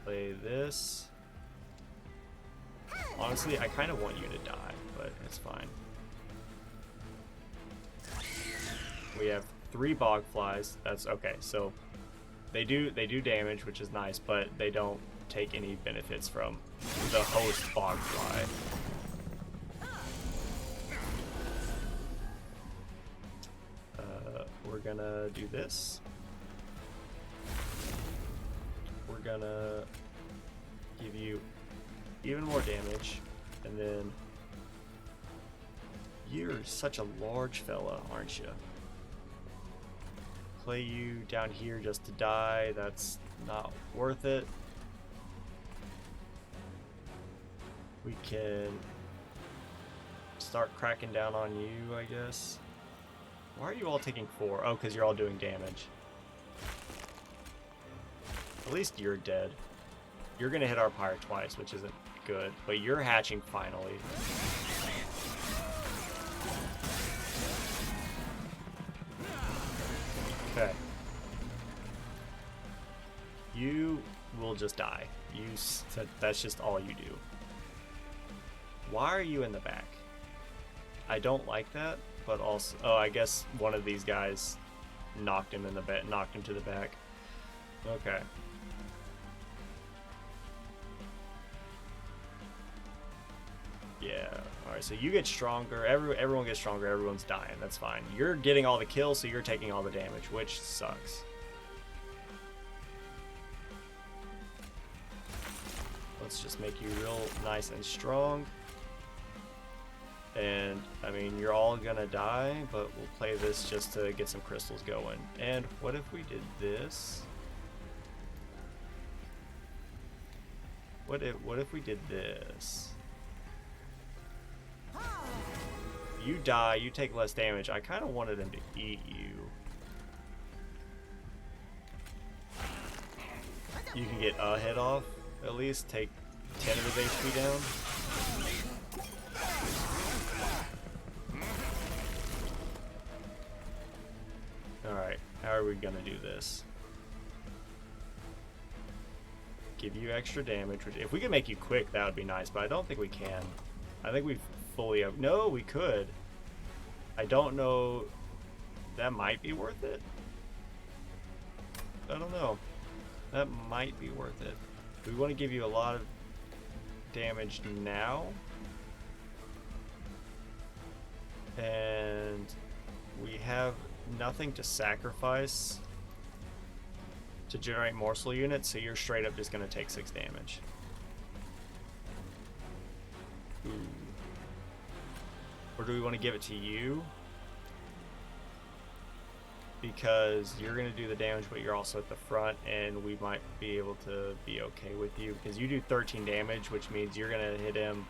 Play this. Honestly, I kind of want you to die, but it's fine. We have 3 bog flies. That's okay. So they do damage, which is nice, but they don't take any benefits from the host bog fly. We're gonna do this. We're gonna give you even more damage, and then you're such a large fella, aren't you? Play you down here just to die. That's not worth it. We can start cracking down on you, I guess. Why are you all taking 4? Oh, because you're all doing damage. At least you're dead. You're gonna hit our pirate twice, which isn't good, but you're hatching finally. Okay. You will just die. That's just all you do. Why are you in the back? I don't like that, but also, oh, I guess one of these guys knocked him in the back, knocked him to the back. Okay. Yeah. All right. So you get stronger. Everyone gets stronger. Everyone's dying. That's fine. You're getting all the kills, so you're taking all the damage, which sucks. Let's just make you real nice and strong. And I mean, you're all gonna die, but we'll play this just to get some crystals going. And what if we did this? What if we did this? You die, you take less damage. I kind of wanted him to eat you. You can get a hit off, at least. Take 10 of his HP down. Alright, how are we gonna do this? Give you extra damage, which if we could make you quick, that would be nice, but I don't think we can. I think we've fully... No, we could. I don't know... That might be worth it? I don't know. That might be worth it. We want to give you a lot of damage now. And we have nothing to sacrifice to generate morsel units, so you're straight up just going to take 6 damage. Ooh. Or do we want to give it to you? Because you're going to do the damage, but you're also at the front, and we might be able to be okay with you. Because you do 13 damage, which means you're going to hit him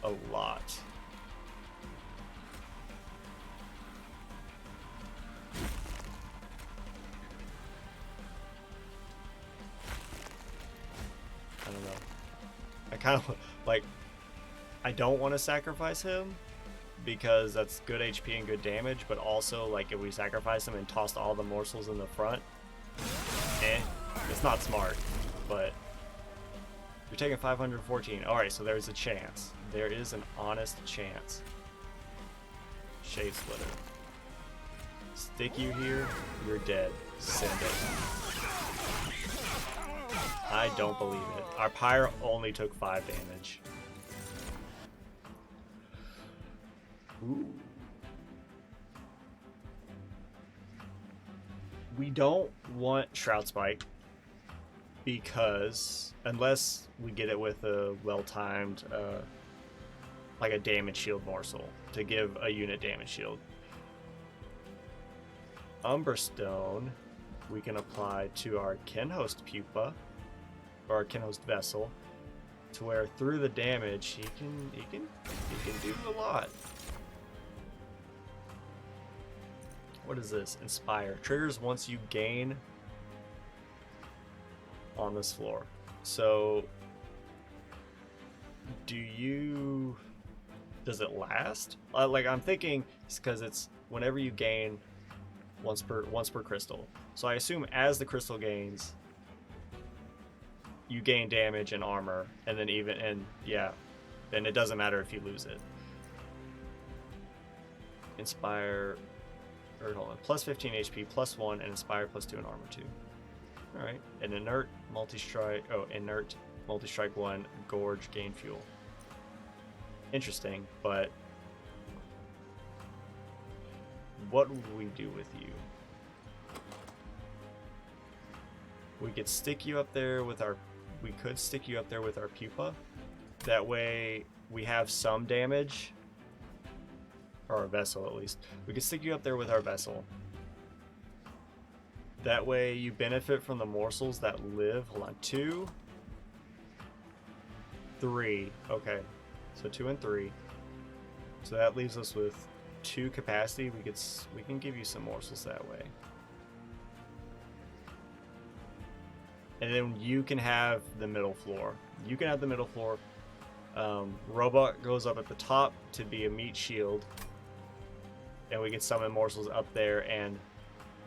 a lot. I don't know. I kind of, like, I don't want to sacrifice him, because that's good HP and good damage, but also, like, if we sacrifice him and tossed all the morsels in the front, it's not smart, but you're taking 514. Alright, so there's a chance. There is an honest chance. Shade Splitter. Stick you here, you're dead. Send it. I don't believe it. Our pyre only took 5 damage. Ooh. We don't want Shroud Spike because unless we get it with a well-timed, like a damage shield morsel to give a unit damage shield. Umberstone we can apply to our Kinhost Pupa or our Kinhost Vessel, to where through the damage he can do a lot. What is this? Inspire. Triggers once you gain on this floor. So, does it last? Like, I'm thinking it's because it's whenever you gain once per crystal. So I assume as the crystal gains, you gain damage and armor, and then then it doesn't matter if you lose it. Inspire, or hold on, plus 15 HP, plus 1, and Inspire plus 2 and armor 2. Alright, an inert multi-strike 1, Gorge, gain fuel. Interesting, but what would we do with you? We could stick you up there with our pupa. That way we have some damage. Or our vessel, at least. We could stick you up there with our vessel. That way you benefit from the morsels that live. Hold on, 2, 3. Okay, so 2 and 3. So that leaves us with 2 capacity. We can give you some morsels that way. And then you can have the middle floor. Robot goes up at the top to be a meat shield. And we can summon morsels up there and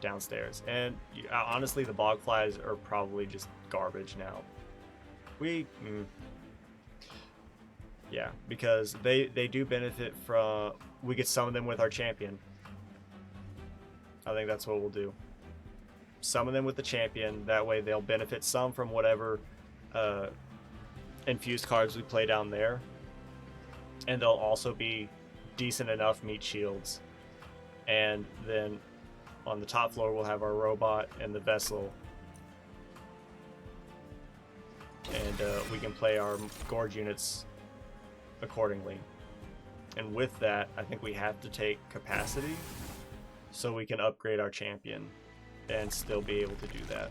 downstairs. And honestly, the bog flies are probably just garbage now. Yeah, because they do benefit from... We could summon them with our champion. I think that's what we'll do. Summon them with the champion. That way they'll benefit some from whatever infused cards we play down there. And they'll also be decent enough meat shields. And then on the top floor we'll have our robot and the vessel. And we can play our Gorge units accordingly. And with that, I think we have to take capacity so we can upgrade our champion and still be able to do that.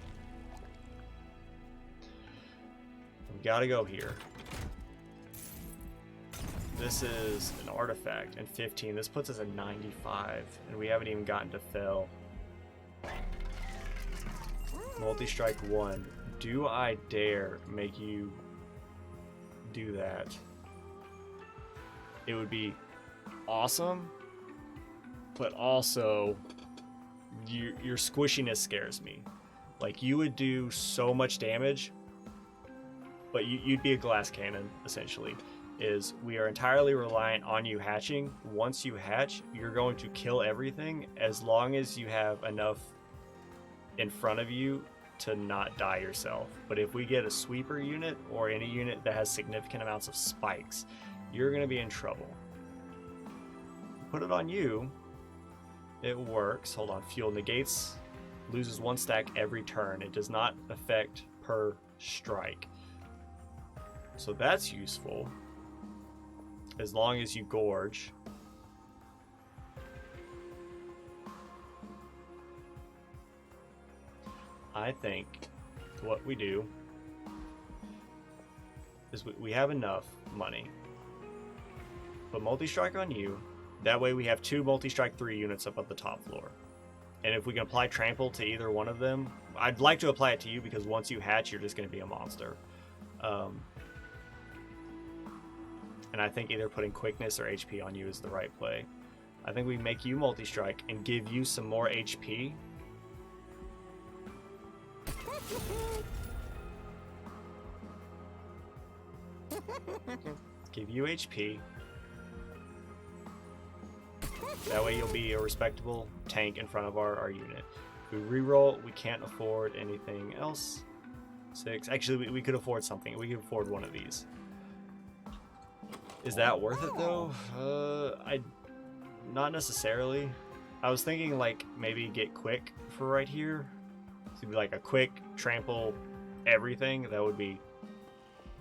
We gotta go here. This is an artifact and 15. This puts us at 95, and we haven't even gotten to Fell. Multi-strike 1. Do I dare make you do that? It would be awesome, but also your squishiness scares me. Like, you would do so much damage, but you'd be a glass cannon, essentially. We are entirely reliant on you hatching. Once you hatch, you're going to kill everything as long as you have enough in front of you to not die yourself. But if we get a sweeper unit or any unit that has significant amounts of spikes, you're going to be in trouble. Put it on you. It works. Hold on. Fuel negates, loses 1 stack every turn. It does not affect per strike. So that's useful. As long as you gorge. I think what we do is we have enough money. Put multi-strike on you. That way we have 2 multi-strike 3 units up at the top floor. And if we can apply trample to either one of them, I'd like to apply it to you because once you hatch, you're just going to be a monster. And I think either putting quickness or HP on you is the right play. I think we make you multi-strike and give you some more HP. Give you HP. That way you'll be a respectable tank in front of our unit. If we reroll, we can't afford anything else. 6. Actually, we could afford something. We could afford one of these. Is that worth it though? Not necessarily. I was thinking like maybe get quick for right here. So it'd be like a quick trample everything. That would be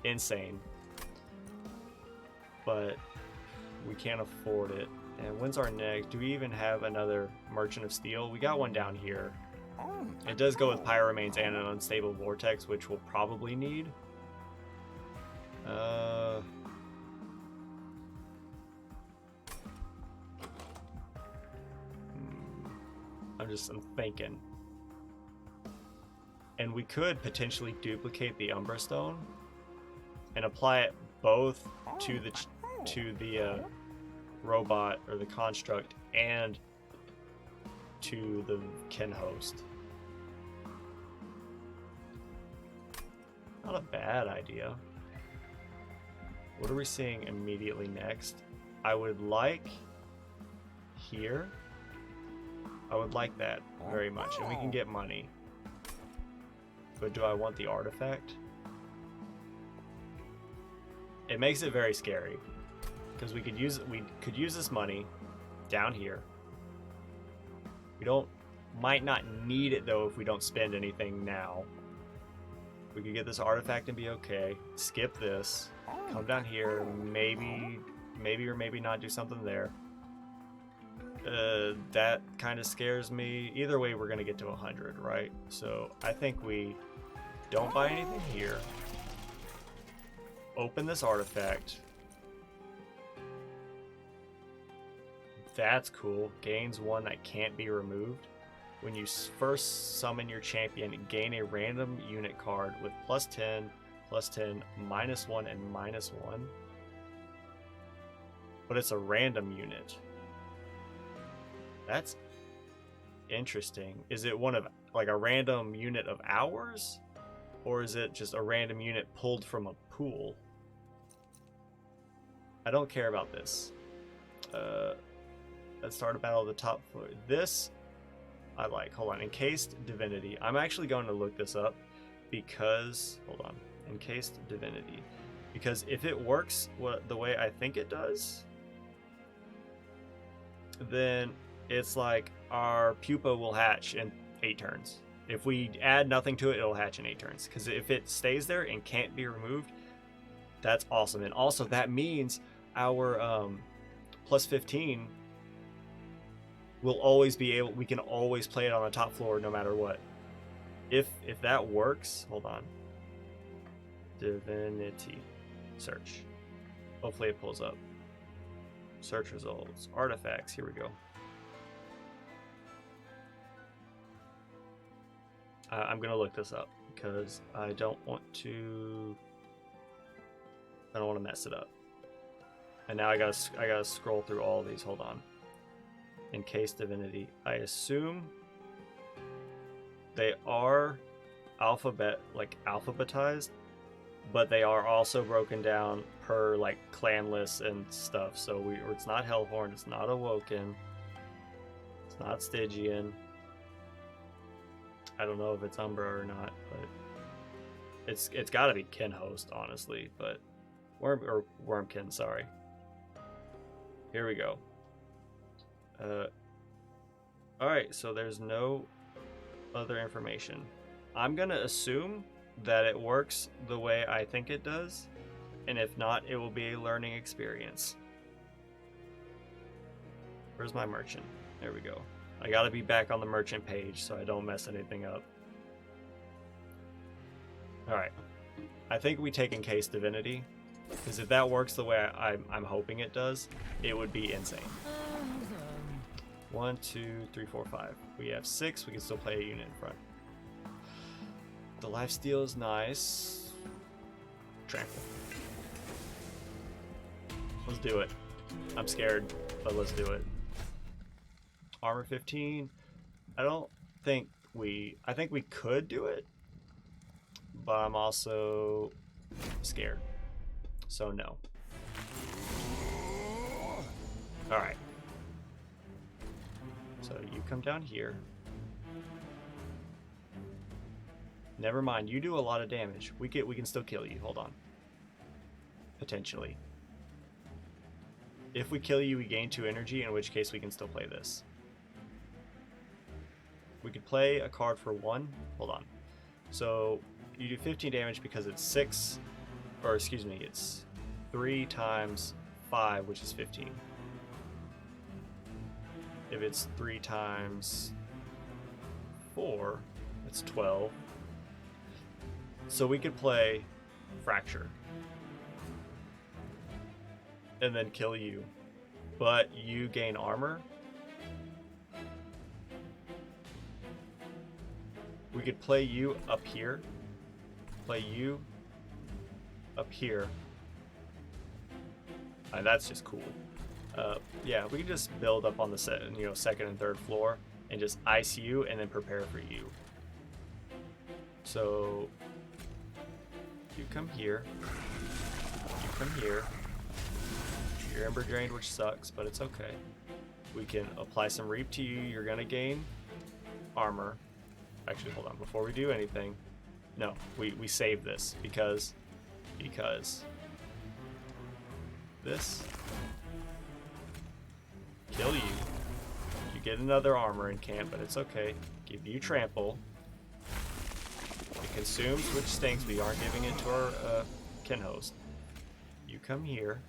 insane. But we can't afford it. And when's our next? Do we even have another Merchant of Steel? We got one down here. It does go with Pyro Remains and an Unstable Vortex, which we'll probably need. I'm thinking. And we could potentially duplicate the Umbra Stone and apply it both to the robot or the construct and to the Ken host. Not a bad idea. What are we seeing immediately next? I would like here. I would like that very much, and we can get money. But do I want the artifact? It makes it very scary because we could use this money down here. Might not need it though if we don't spend anything now. We could get this artifact and be okay. Skip this. Come down here. Maybe or maybe not do something there. That kind of scares me. Either way, we're gonna get to 100, right? So I think we don't buy anything here. Open this artifact. That's cool. Gains one that can't be removed. When you first summon your champion, gain a random unit card with +10, +10, -1, and -1. But it's a random unit. That's interesting. Is it one of like a random unit of ours? Or is it just a random unit pulled from a pool? I don't care about this. Let's start a battle at the top floor. This I like. Hold on. Encased Divinity. I'm actually going to look this up because... Hold on. Encased Divinity. Because if it works the way I think it does, then it's like our pupa will hatch in 8 turns. If we add nothing to it, it'll hatch in 8 turns. Because if it stays there and can't be removed, that's awesome. And also that means our +15 will always be able, we can always play it on the top floor no matter what. If that works, hold on. Divinity. Search. Hopefully it pulls up. Search results. Artifacts. Here we go. I'm gonna look this up because I don't want to mess it up. And now I gotta scroll through all of these. Hold on. Encased Divinity. I assume they are alphabetized, but they are also broken down per like clan lists and stuff. So it's not Hellhorn, it's not Awoken, it's not Stygian. I don't know if it's Umbra or not, but it's got to be Ken host, honestly. But Wormkin, sorry. Here we go. Alright, so there's no other information. I'm gonna assume that it works the way I think it does, and if not, it will be a learning experience. Where's my merchant? There we go. I gotta be back on the merchant page so I don't mess anything up. Alright. I think we take Encased Divinity, because if that works the way I'm hoping it does, it would be insane. 1, 2, 3, 4, 5. We have 6. We can still play a unit in front. The lifesteal is nice. Tranquil. Let's do it. I'm scared, but let's do it. Armor 15. I think we could do it, but I'm also scared. So no. All right. So you come down here. Never mind, you do a lot of damage. We can still kill you. Hold on. Potentially. If we kill you, we gain 2 energy, in which case we can still play this. We could play a card for 1. Hold on. So you do 15 damage because it's 6, or excuse me, it's 3 times 5, which is 15. If it's 3 times 4, it's 12. So we could play Fracture and then kill you, but you gain armor. We could play you up here. Play you up here. That's just cool. Yeah, we can just build up on the second and third floor and just ice you and then prepare for you. So you come here. You come here. You're ember drained, which sucks, but it's okay. We can apply some reap to you. You're gonna gain armor. Actually, hold on. Before we do anything, no, we save this because this kill you. You get another armor in camp, but it's okay. Give you trample. It consumes, which stinks. We aren't giving it to our kin host. You come here.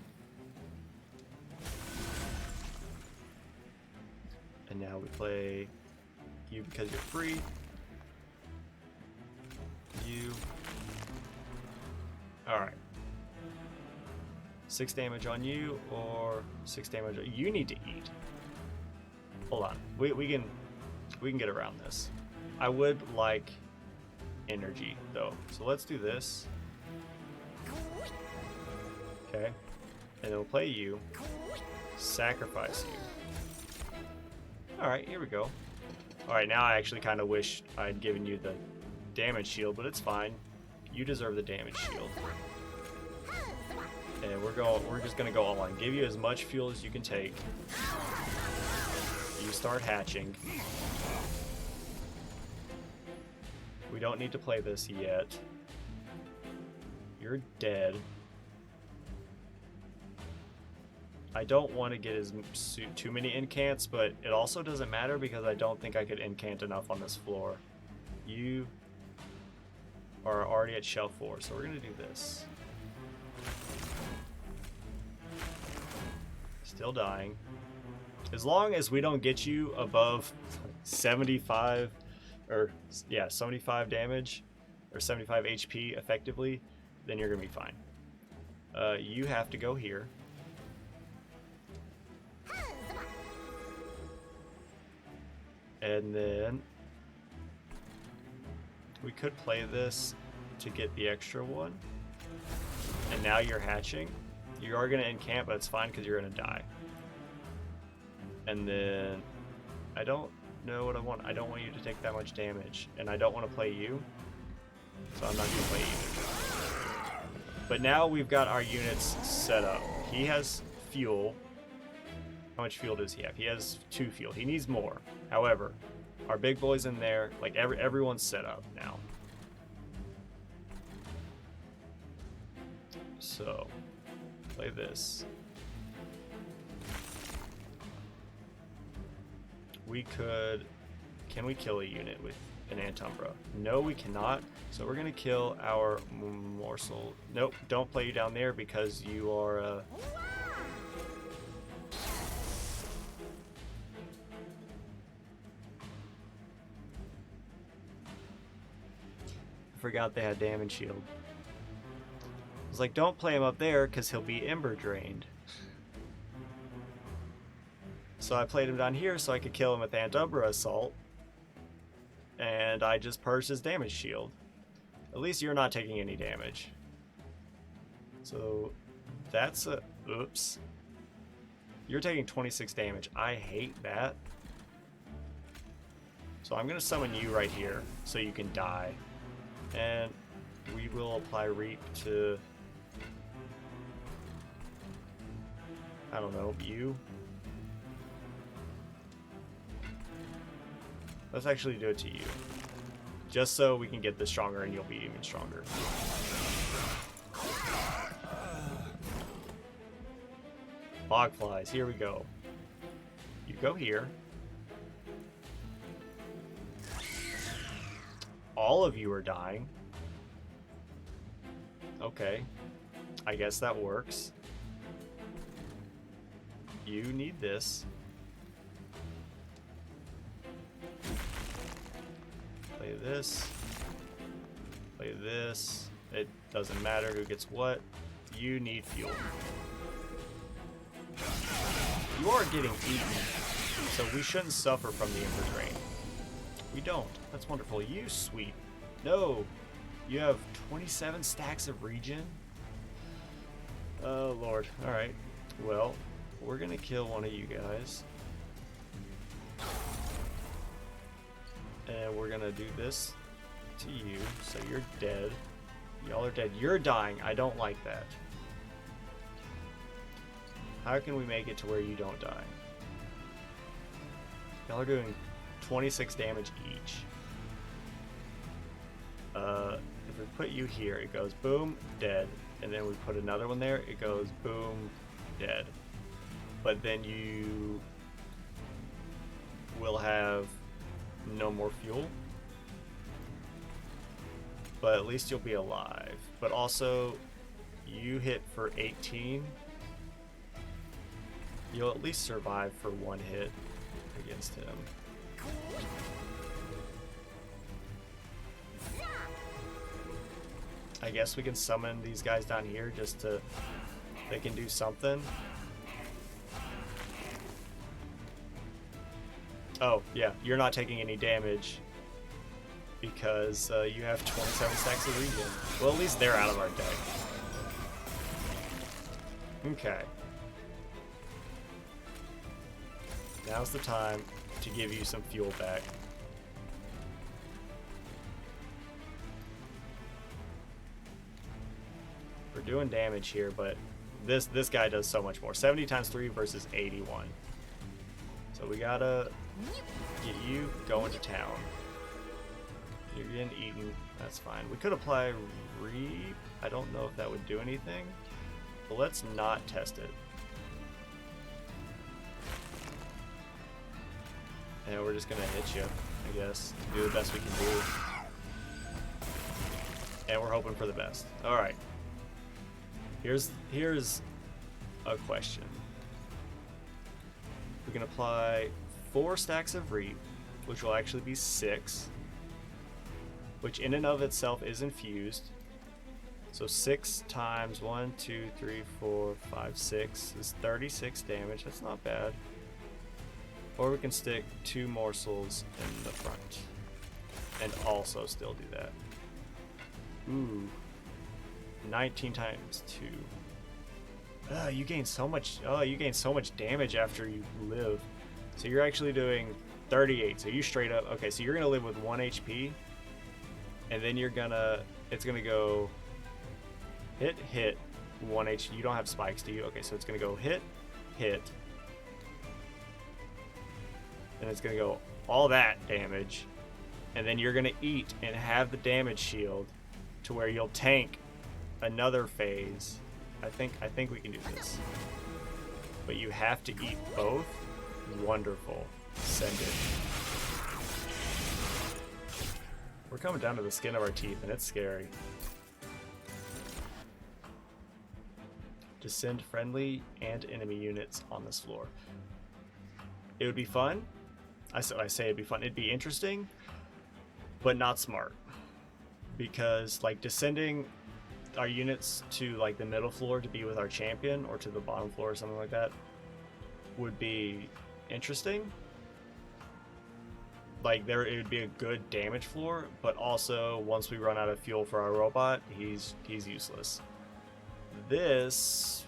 And now we play you because you're free. You. Alright. 6 damage on you, or 6 damage. You need to eat. Hold on. We can get around this. I would like energy though. So let's do this. Okay. And then we'll play you. Sacrifice you. Alright, here we go. Alright, now I actually kind of wish I'd given you the damage shield, but it's fine. You deserve the damage shield. And we're just gonna go all in. Give you as much fuel as you can take. You start hatching. We don't need to play this yet. You're dead. I don't want to get too many incants, but it also doesn't matter because I don't think I could incant enough on this floor. You are already at shelf 4, so we're gonna do this. Still dying. As long as we don't get you above 75 or 75 damage or 75 HP effectively, then you're gonna be fine. You have to go here. And then we could play this to get the extra one. And now you're hatching. You are going to encamp, but it's fine because you're going to die. And then I don't know what I want. I don't want you to take that much damage. And I don't want to play you. So I'm not going to play either. But now we've got our units set up. He has fuel. How much fuel does he have? He has 2 fuel. He needs more. However, our big boy's in there. Like everyone's set up now. So, play this. Can we kill a unit with an Antumbra? No, we cannot. So we're gonna kill our morsel. Nope, don't play you down there because you are I forgot they had damage shield. I was like, don't play him up there because he'll be ember drained. So I played him down here so I could kill him with Antumbra Assault. And I just purged his damage shield. At least you're not taking any damage. So that's a... Oops. You're taking 26 damage. I hate that. So I'm going to summon you right here so you can die. And we will apply Reap to... I don't know, you? Let's actually do it to you. Just so we can get this stronger and you'll be even stronger. Bog flies, here we go. You go here. All of you are dying. Okay. I guess that works. You need this. Play this. Play this. It doesn't matter who gets what. You need fuel. You are getting eaten, so we shouldn't suffer from the Ember Drain. We don't. That's wonderful. You sweet. No. You have 27 stacks of regen? Oh, Lord. Alright. Well, we're gonna kill one of you guys. And we're gonna do this to you, so you're dead. Y'all are dead. You're dying. I don't like that. How can we make it to where you don't die? Y'all are doing 26 damage each. If we put you here, it goes boom, dead. And then we put another one there, it goes boom, dead. But then you will have no more fuel. But at least you'll be alive. But also, you hit for 18. You'll at least survive for one hit against him. I guess we can summon these guys down here just to... they can do something. Oh, yeah, you're not taking any damage because you have 27 stacks of regen. Well, at least they're out of our deck. Okay. Now's the time to give you some fuel back. We're doing damage here, but this guy does so much more. 70 times 3 versus 81. So we gotta get you going to town. You're getting eaten. That's fine. We could apply Reap. I don't know if that would do anything, but let's not test it. And we're just gonna hit you, I guess. Do the best we can do. And we're hoping for the best. Alright. Here's a question. We can apply 4 stacks of Reap, which will actually be 6. Which in and of itself is infused. So 6 times 1, 2, 3, 4, 5, 6 is 36 damage. That's not bad. Or we can stick 2 morsels in the front and also still do that. Ooh. 19 times 2. You gain so much. Oh, you gain so much damage after you live. So you're actually doing 38. So you straight up. Okay, so you're gonna live with 1 HP, and then you're gonna. It's gonna go. Hit 1 HP. You don't have spikes, do you? Okay, so it's gonna go hit. And it's gonna go all that damage, and then you're gonna eat and have the damage shield to where you'll tank another phase. I think we can do this, but you have to eat both. Wonderful. Send it. We're coming down to the skin of our teeth, and it's scary. Descend friendly and enemy units on this floor. It would be fun. I say it'd be fun. It'd be interesting, but not smart. Because, like, descending our units to, like, the middle floor to be with our champion, or to the bottom floor or something like that, would be interesting. Like, it would be a good damage floor, but also, once we run out of fuel for our robot, he's useless. This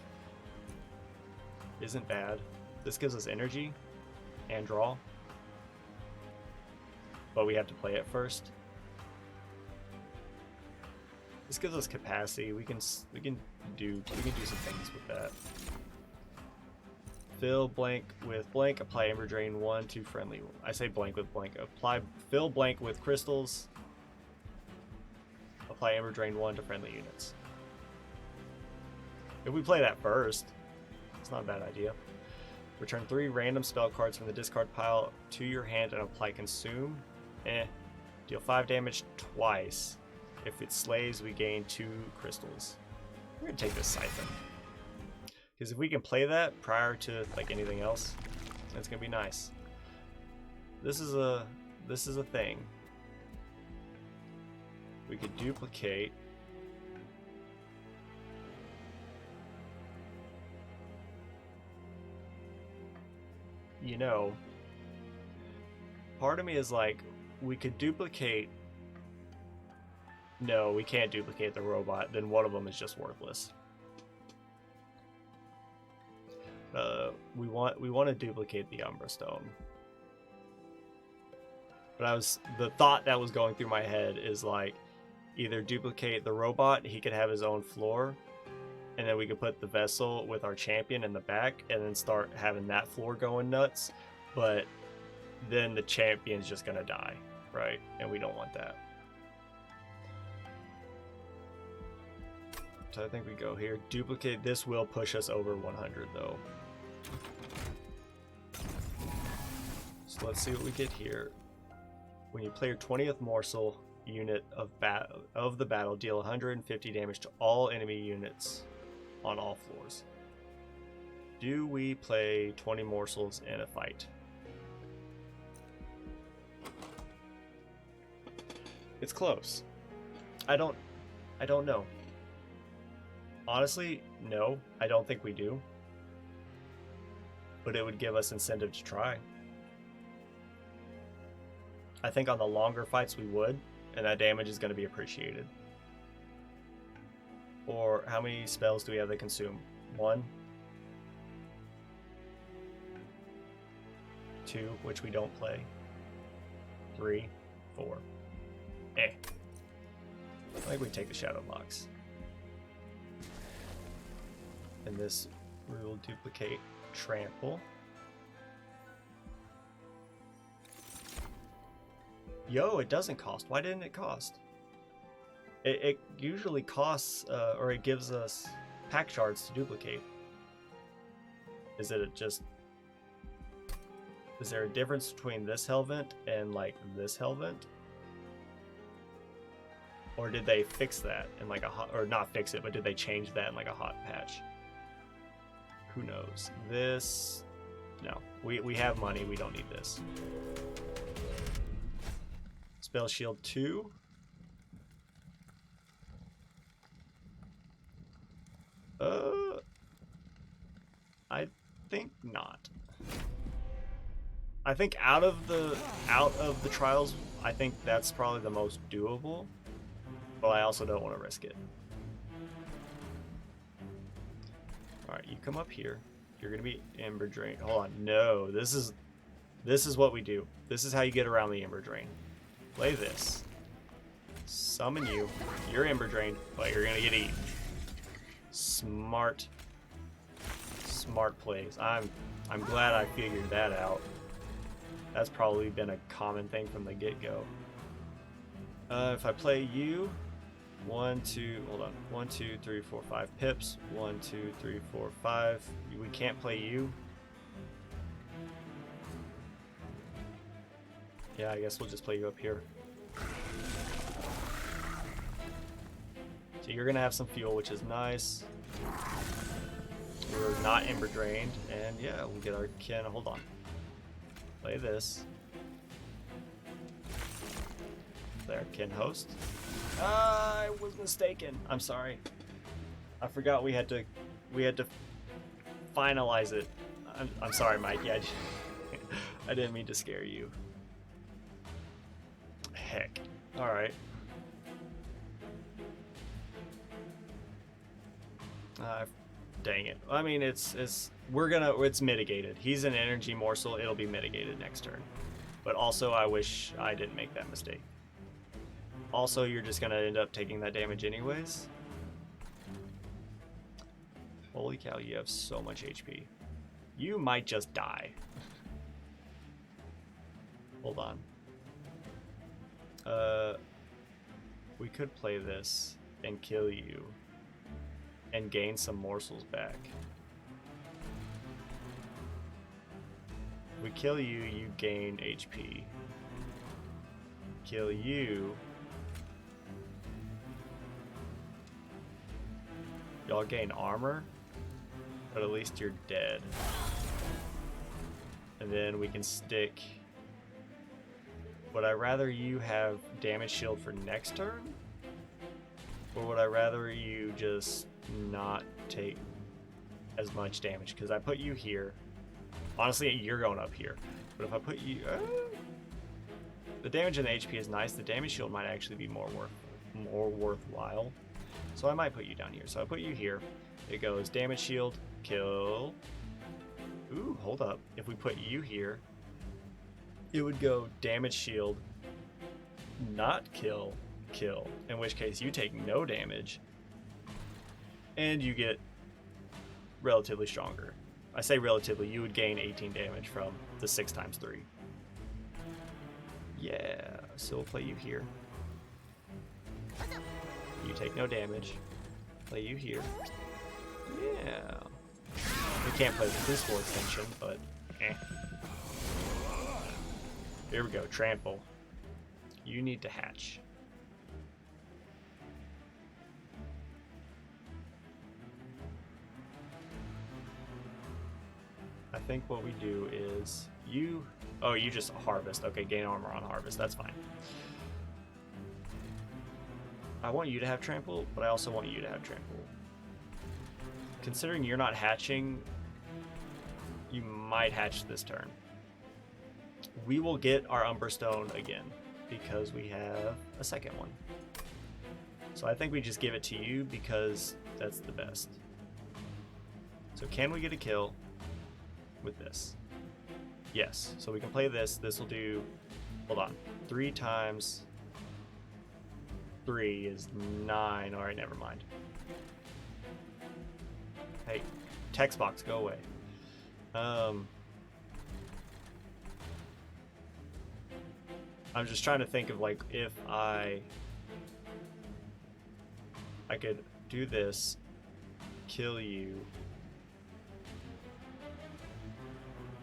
isn't bad. This gives us energy and draw. But we have to play it first. This gives us capacity. We can do some things with that. Fill blank with blank. Apply Ember Drain 1 to friendly. I say blank with blank. Fill blank with crystals. Apply Ember Drain 1 to friendly units. If we play that first, it's not a bad idea. Return 3 random spell cards from the discard pile to your hand and apply Consume. Deal 5 damage twice. If it slays, we gain 2 crystals. We're gonna take this Siphon, because if we can play that prior to, like, anything else, it's gonna be nice. This is a thing. We could duplicate. You know, part of me is like, we could duplicate. No, we can't duplicate the robot. Then one of them is just worthless. We want to duplicate the Umbra Stone. But the thought that was going through my head is like either duplicate the robot, he could have his own floor, and then we could put the vessel with our champion in the back and then start having that floor going nuts. But then the champion's just gonna die, right? And we don't want that. So I think we go here. Duplicate. This will push us over 100 though. So let's see what we get here. When you play your 20th morsel unit of the battle, deal 150 damage to all enemy units on all floors. Do we play 20 morsels in a fight? It's close. I don't know. Honestly, no, I don't think we do. But it would give us incentive to try. I think on the longer fights we would, and that damage is going to be appreciated. Or how many spells do we have that consume? 1, 2, which we don't play. 3, 4. I think we take the Shadow Box. And this we will duplicate Trample. Yo, it doesn't cost. Why didn't it cost? It usually costs, or it gives us pack shards to duplicate. Is there a difference between this Hellvent and like this Hellvent? Or did they fix that in like a hot, or not fix it, but did they change that in like a hot patch? Who knows? This, no, we have money. We don't need this. Spell Shield 2. I think not. I think out of the trials, I think that's probably the most doable. But I also don't want to risk it. All right, you come up here. You're gonna be Ember Drain. Hold on, no. This is what we do. This is how you get around the Ember Drain. Play this. Summon you. You're Ember Drained, but you're gonna get eaten. Smart plays. I'm glad I figured that out. That's probably been a common thing from the get-go. If I play you, 1, 2, hold on. 1, 2, 3, 4, 5 pips. 1, 2, 3, 4, 5. We can't play you. Yeah, I guess we'll just play you up here. So you're gonna have some fuel, which is nice. We're not Ember Drained, and yeah, we'll get our kin. Hold on. Play this. There, kin host. I was mistaken. I'm sorry. I forgot we had to finalize it. I'm sorry, Mikey. I didn't mean to scare you. Heck. All right. Dang it. I mean, it's mitigated. He's an energy morsel. It'll be mitigated next turn. But also, I wish I didn't make that mistake. Also, you're just gonna end up taking that damage anyways. Holy cow, you have so much HP. You might just die. Hold on. We could play this and kill you and gain some morsels back. If we kill you, you gain HP. Kill you. Y'all gain armor, but at least you're dead. And then we can stick. Would I rather you have damage shield for next turn? Or would I rather you just not take as much damage? Because I put you here. Honestly, you're going up here. But if I put you... The damage and the HP is nice. The damage shield might actually be more worthwhile. So I might put you down here. So I put you here. It goes damage shield, kill. Ooh, hold up. If we put you here, it would go damage shield, not kill, kill. In which case you take no damage and you get relatively stronger. I say relatively, you would gain 18 damage from the 6 times 3. Yeah, so we'll play you here. You take no damage. Play you here. Yeah. We can't play with this full extension, but eh. Here we go, trample. You need to hatch. I think what we do is you... Oh, you just harvest. Okay, gain armor on harvest. That's fine. I want you to have trample, but I also want you to have trample. Considering you're not hatching, you might hatch this turn. We will get our Umberstone again because we have a second one. So I think we just give it to you because that's the best. So can we get a kill with this? Yes. So we can play this. This will do, hold on, 3 times 3 is 9. All right, never mind. Hey, text box, go away. I'm just trying to think of like if I could do this, kill you.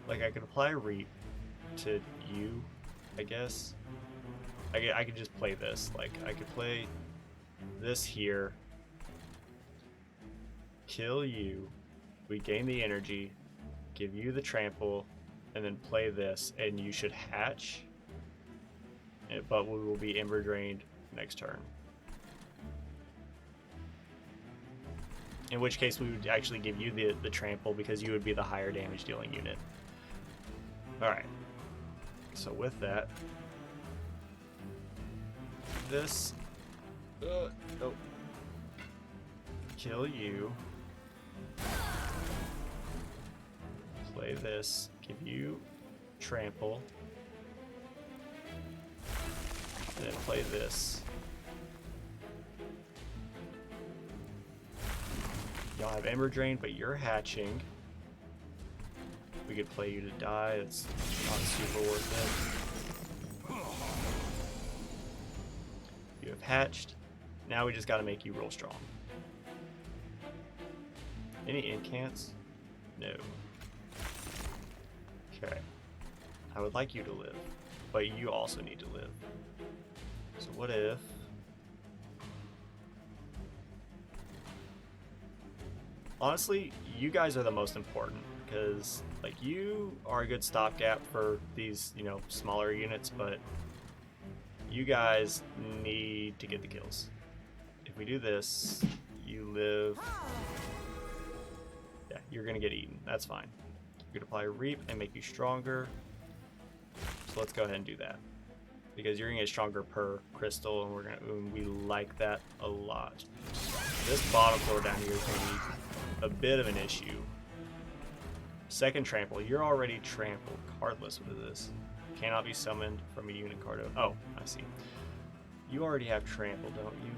Like I could apply Reap to you, I guess. I could just play this. Like I could play this here, kill you, we gain the energy, give you the trample, and then play this, and you should hatch. But we will be Ember Drained next turn. In which case we would actually give you the trample because you would be the higher damage dealing unit. Alright. So with that, this oh, kill you, play this, give you trample, and then play this. Y'all have Ember Drain, but you're hatching. We could play you to die. It's not super worth it. You have hatched. Now we just got to make you real strong. Any incants? No. Okay. I would like you to live, but you also need to live. So what if... Honestly, you guys are the most important because, like, you are a good stopgap for these, you know, smaller units, but you guys need to get the kills. If we do this, you live... Yeah, you're gonna get eaten. That's fine. You could apply Reap and make you stronger. So let's go ahead and do that. Because you're gonna get stronger per crystal, and we like that a lot. This bottom floor down here is gonna be a bit of an issue. Second trample. You're already trampled. Cardless. What is this? Cannot be summoned from a unit card. Oh, I see. You already have trample, don't you?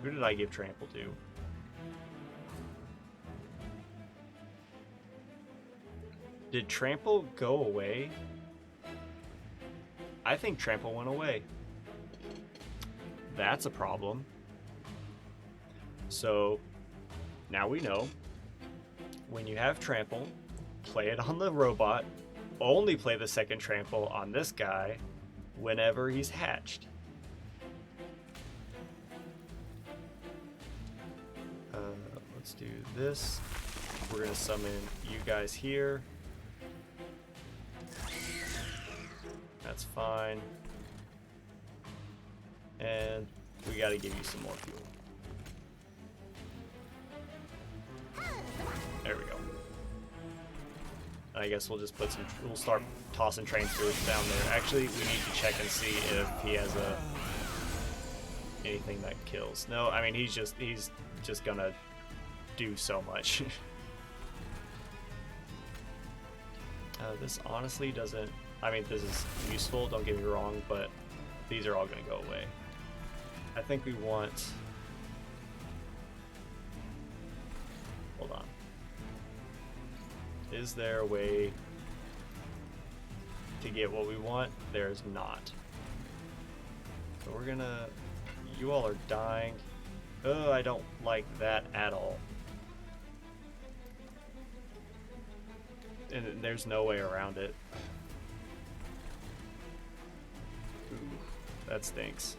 Who did I give trample to? Did trample go away? I think trample went away. That's a problem. So now we know when you have trample, play it on the robot, only play the second trample on this guy whenever he's hatched. Let's do this. We're gonna summon you guys here. That's fine. And we gotta give you some more fuel. There we go. I guess we'll just we'll start tossing train spirits down there. Actually, we need to check and see if he has anything that kills. No, I mean, he's just gonna do so much. This honestly doesn't, I mean, this is useful, don't get me wrong, but these are all gonna go away. I think we want, hold on. Is there a way to get what we want? There's not. So we're gonna, you all are dying. Oh, I don't like that at all. And there's no way around it. Ooh, that stinks.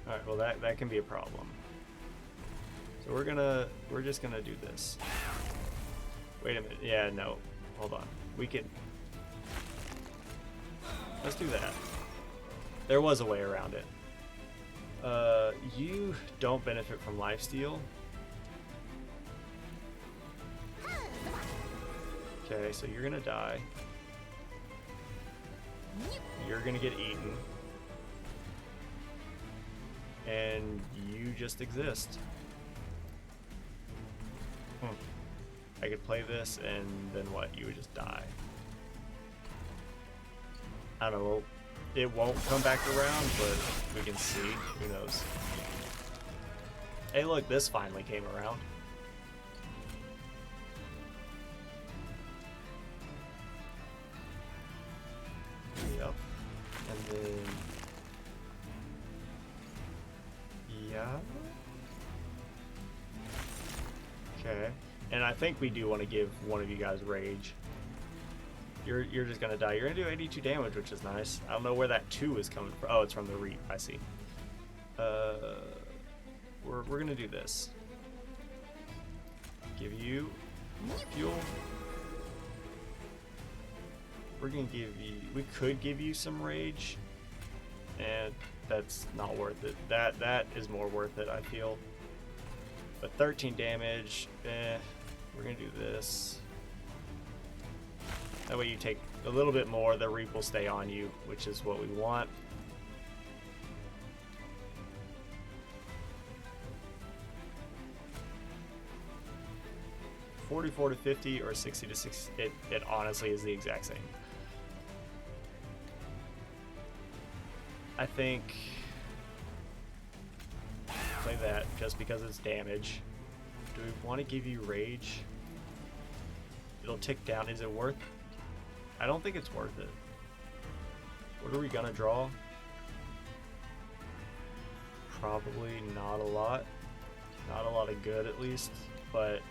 Alright, well that can be a problem. So we're just gonna do this. Wait a minute, yeah, no, hold on. We can, let's do that. There was a way around it. You don't benefit from lifesteal. Okay, so you're gonna die. You're gonna get eaten. And you just exist. I could play this and then what? You would just die. I don't know. It won't come back around, but we can see. Who knows? Hey, look, this finally came around. Yep. And then... yeah. Okay. And I think we do want to give one of you guys rage. You're just gonna die. You're gonna do 82 damage, which is nice. I don't know where that 2 is coming from. Oh, it's from the reap. I see. We're gonna do this. Give you fuel. We're gonna give you. We could give you some rage, and that's not worth it. That is more worth it, I feel. But 13 damage. We're gonna do this. That way you take a little bit more, the reap will stay on you, which is what we want. $44 to 50 or 60 to 60, it honestly is the exact same. I think play that just because it's damage. Do we want to give you rage? It'll tick down. Is it worth? I don't think it's worth it. What are we gonna draw? Probably not a lot. Not a lot of good, at least. But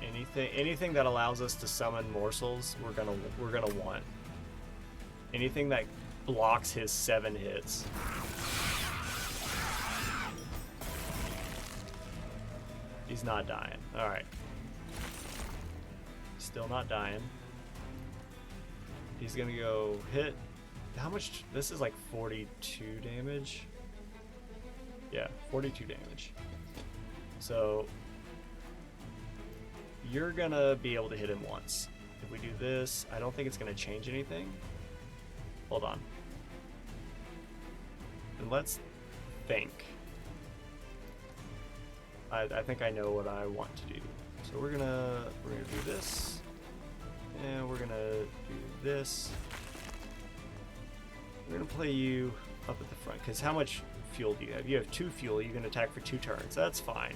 anything that allows us to summon morsels, we're gonna want. Anything that blocks his 7 hits. He's not dying. All right. Still not dying. He's gonna go hit. How much? This is like 42 damage. Yeah, 42 damage. So you're gonna be able to hit him once. If we do this, I don't think it's gonna change anything. Hold on. And let's think. I think I know what I want to do. So we're gonna do this, and we're gonna do this. We're gonna play you up at the front, because how much fuel do you have? You have 2 fuel. You can attack for 2 turns. That's fine.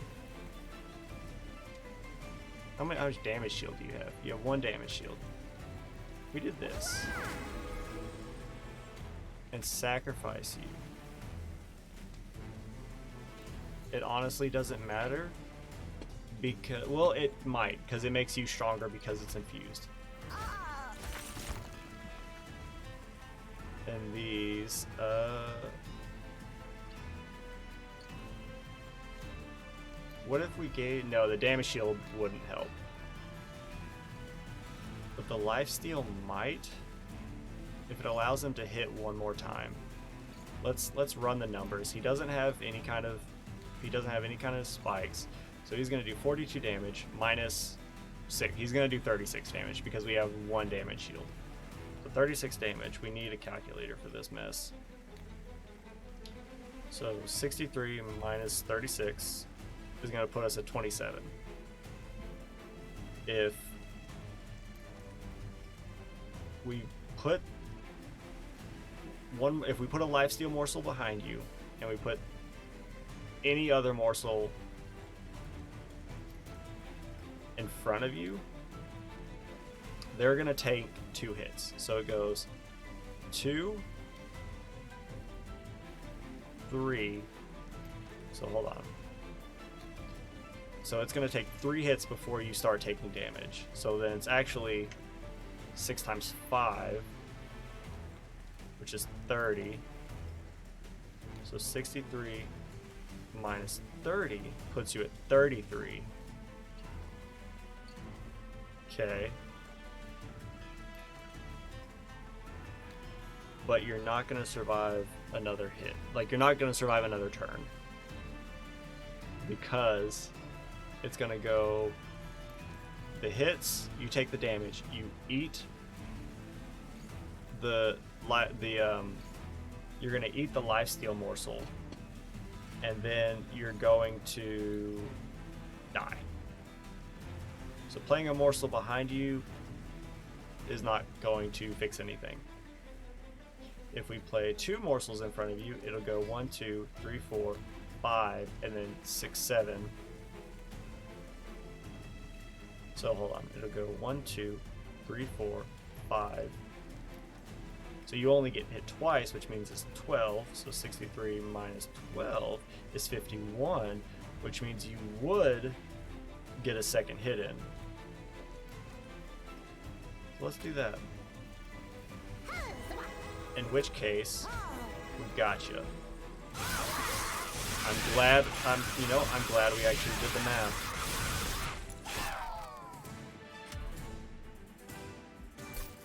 How much damage shield do you have? You have 1 damage shield. We did this and sacrifice you. It honestly doesn't matter. Because, well, it might, because it makes you stronger because it's infused. And these, what if we gave, no, the damage shield wouldn't help. But the lifesteal might, if it allows him to hit 1 more time. Let's run the numbers. He doesn't have any kind of He doesn't have any kind of spikes. So he's going to do 42 damage minus 6. He's going to do 36 damage because we have 1 damage shield. So 36 damage. We need a calculator for this mess. So 63 minus 36 is going to put us at 27. If we put if we put a lifesteal morsel behind you and we put any other morsel in front of you, they're gonna take 2 hits. So it goes 2, 3. So hold on. So it's gonna take 3 hits before you start taking damage. So then it's actually 6 times 5, which is 30. So 63 minus 30 puts you at 33. Okay. But you're not going to survive another hit. Like, you're not going to survive another turn. Because it's going to go... The hits, you take the damage. You eat you're going to eat the lifesteal morsel. And then you're going to die. So playing a morsel behind you is not going to fix anything. If we play 2 morsels in front of you, it'll go 1, 2, 3, 4, 5, and then 6, 7. So hold on, it'll go 1, 2, 3, 4, 5. So you only get hit twice, which means it's 12. So 63 minus 12 is 51, which means you would get a second hit in. So let's do that. In which case, we've got you. I'm glad we actually did the math.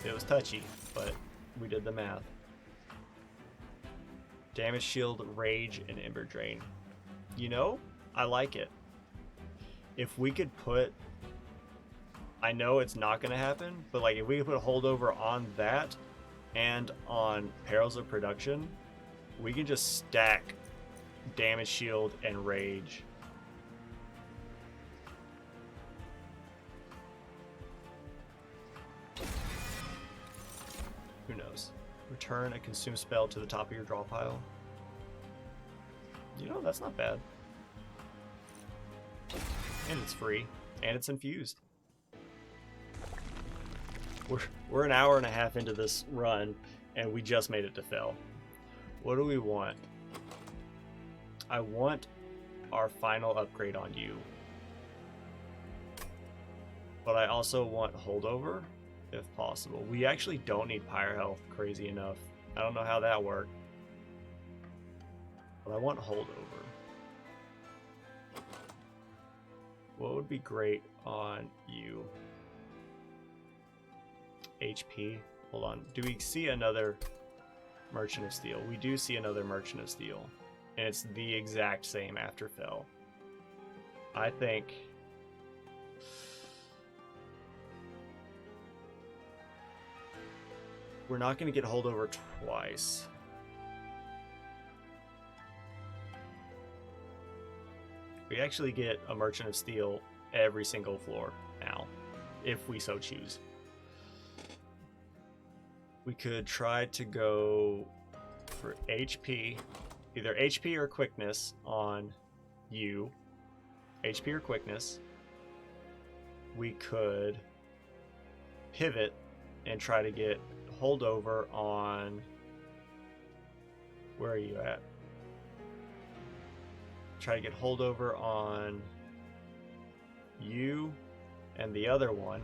It was touchy, but we did the math. Damage shield, rage, and ember drain. You know, I like it. If we could put, I know it's not going to happen, but like if we could put a holdover on that and on Perils of Production, we can just stack damage shield and rage. Who knows? Return a consume spell to the top of your draw pile. You know, that's not bad. And it's free. And it's infused. We're an hour and a half into this run, and we just made it to Fel. What do we want? I want our final upgrade on you. But I also want holdover, if possible. We actually don't need pyre health, crazy enough. I don't know how that worked. But I want holdover. What would be great on you? HP. Hold on. Do we see another Merchant of Steel? We do see another Merchant of Steel. And it's the exact same after Fel. I think... we're not going to get holdover twice. We actually get a Merchant of Steel every single floor now, if we so choose. We could try to go for HP, either HP or quickness on you. HP or quickness. We could pivot and try to get holdover on... where are you at? Try to get holdover on you and the other one.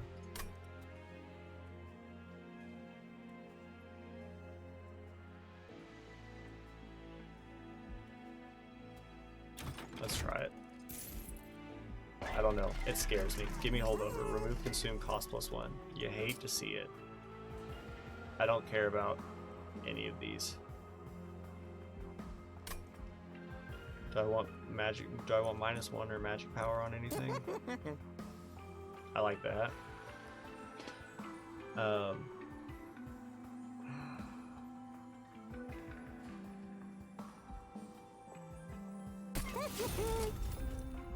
Let's try it. I don't know. It scares me. Give me holdover. Remove consume cost +1. You hate to see it. I don't care about any of these. Do I want magic? Do I want -1 or magic power on anything? I like that.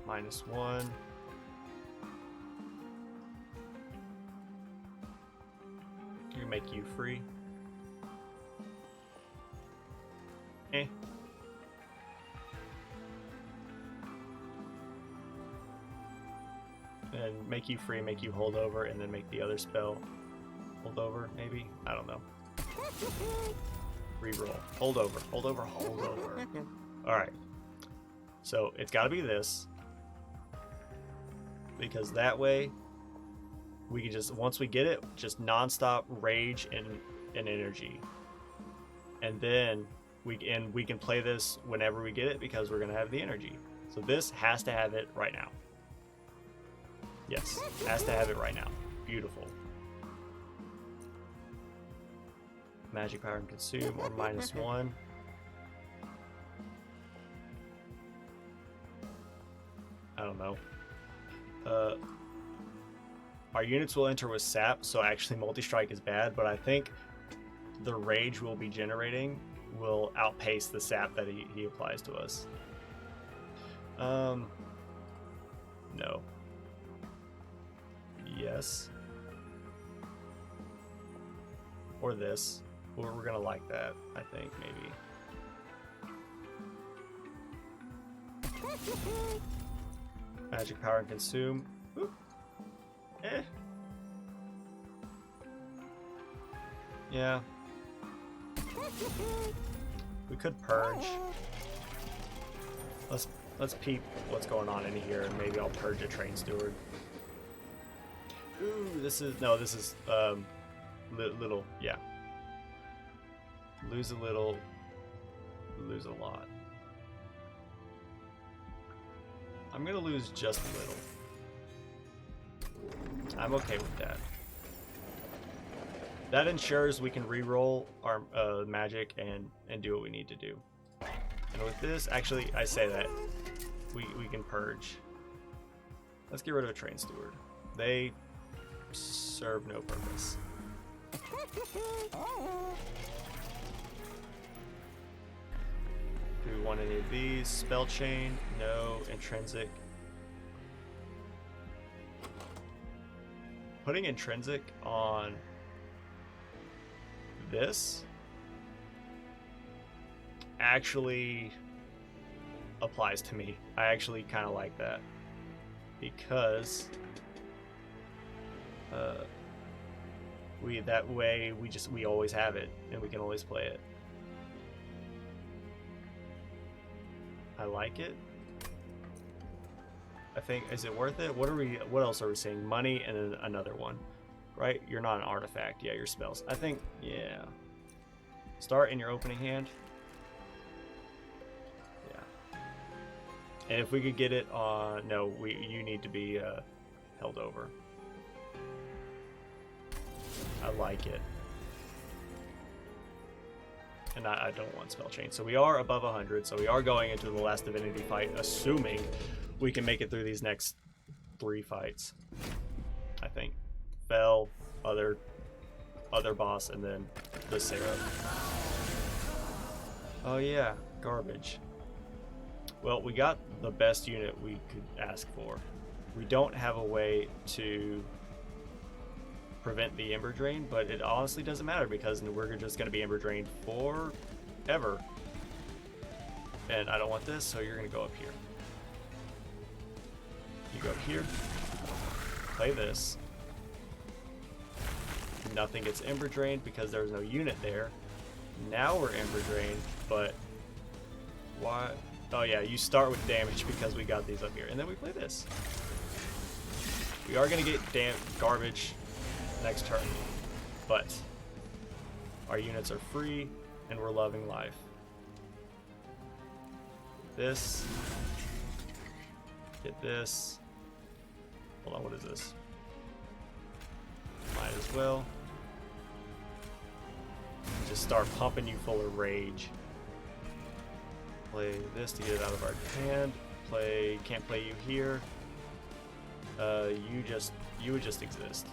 -1. You make you free. Eh. And make you free, make you hold over, and then make the other spell hold over, maybe? I don't know. Reroll. Hold over, hold over, hold over. Alright. So it's gotta be this. Because that way we can just, once we get it, just non-stop rage and energy. And then we can play this whenever we get it because we're gonna have the energy. So this has to have it right now. Yes, has to have it right now. Beautiful. Magic power and consume or -1. I don't know. Our units will enter with sap, so actually multi-strike is bad, but I think the rage we'll be generating will outpace the sap that he applies to us. No. Yes. Or this. Or we're gonna like that, I think, maybe. Magic power and consume. Oop. Eh. Yeah. We could purge. Let's peep what's going on in here, and maybe I'll purge a train steward. Ooh, this is little, yeah. Lose a little, lose a lot. I'm gonna lose just a little. I'm okay with that. That ensures we can re-roll our magic and do what we need to do. And with this, actually, I say that we can purge. Let's get rid of a train steward. They serve no purpose. Do we want any of these? Spell chain? No. Intrinsic? Putting intrinsic on this actually applies to me. I actually kind of like that because that way we always have it and we can always play it. I like it. I think, is it worth it? What else are we seeing? Money and then another one, right? You're not an artifact. Yeah, your spells. I think, yeah. Start in your opening hand. Yeah. And if we could get it on, no, you need to be held over. I like it. And I don't want spell chain. So we are above 100, so we are going into the last divinity fight, assuming we can make it through these next 3 fights. I think. Fell, other boss, and then the Seraph. Oh yeah, garbage. Well, we got the best unit we could ask for. We don't have a way to prevent the Ember Drain, but it honestly doesn't matter because we're just going to be Ember Drained forever. And I don't want this, so you're going to go up here. You go up here, play this. Nothing gets Ember Drained because there's no unit there. Now we're Ember Drained, but why? Oh yeah, you start with damage because we got these up here. And then we play this. We are going to get garbage next turn, but our units are free and we're loving life. This, get this. Hold on, what is this? Might as well just start pumping you full of rage. Play this to get it out of our hand. Can't play you here. You would just exist.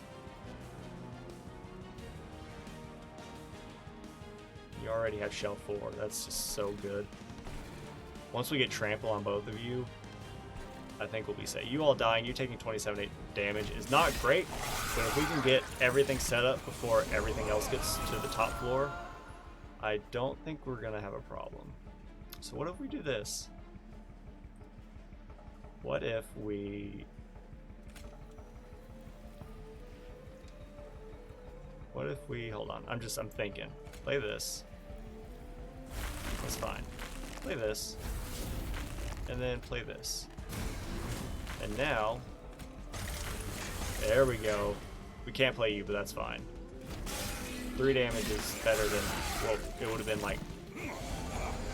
You already have shell 4. That's just so good. Once we get trample on both of you, I think we'll be safe. You all dying, you taking 27 damage is not great, but if we can get everything set up before everything else gets to the top floor, I don't think we're gonna have a problem. So what if we do this? What if we... hold on, I'm thinking. Play this. That's fine. Play this. And then play this. And now, there we go. We can't play you, but that's fine. 3 damage is better than, well, it would have been like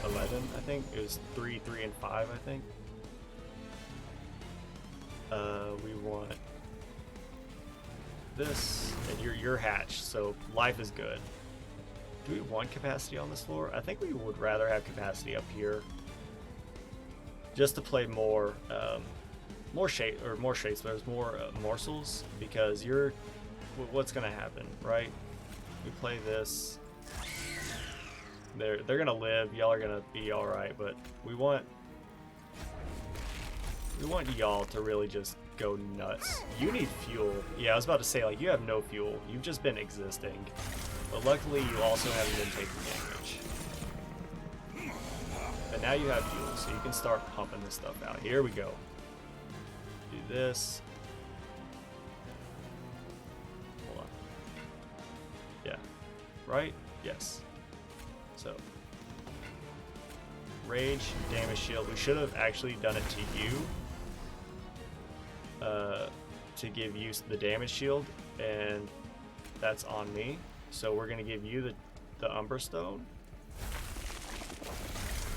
11, I think. It was 3, 3, and 5, I think. We want this, and you're hatched, so life is good. Do we want capacity on this floor? I think we would rather have capacity up here, just to play more shapes. There's more morsels, because what's gonna happen, right? We play this. They're gonna live. Y'all are gonna be all right, but we want y'all to really just go nuts. You need fuel. Yeah, I was about to say, like, you have no fuel. You've just been existing. But luckily, you also haven't been taking damage. But now you have fuel, so you can start pumping this stuff out. Here we go. Do this. Hold on. Yeah. Right? Yes. So. Rage, damage shield. We should have actually done it to you. To give you the damage shield, and that's on me. So we're gonna give you the Umber Stone,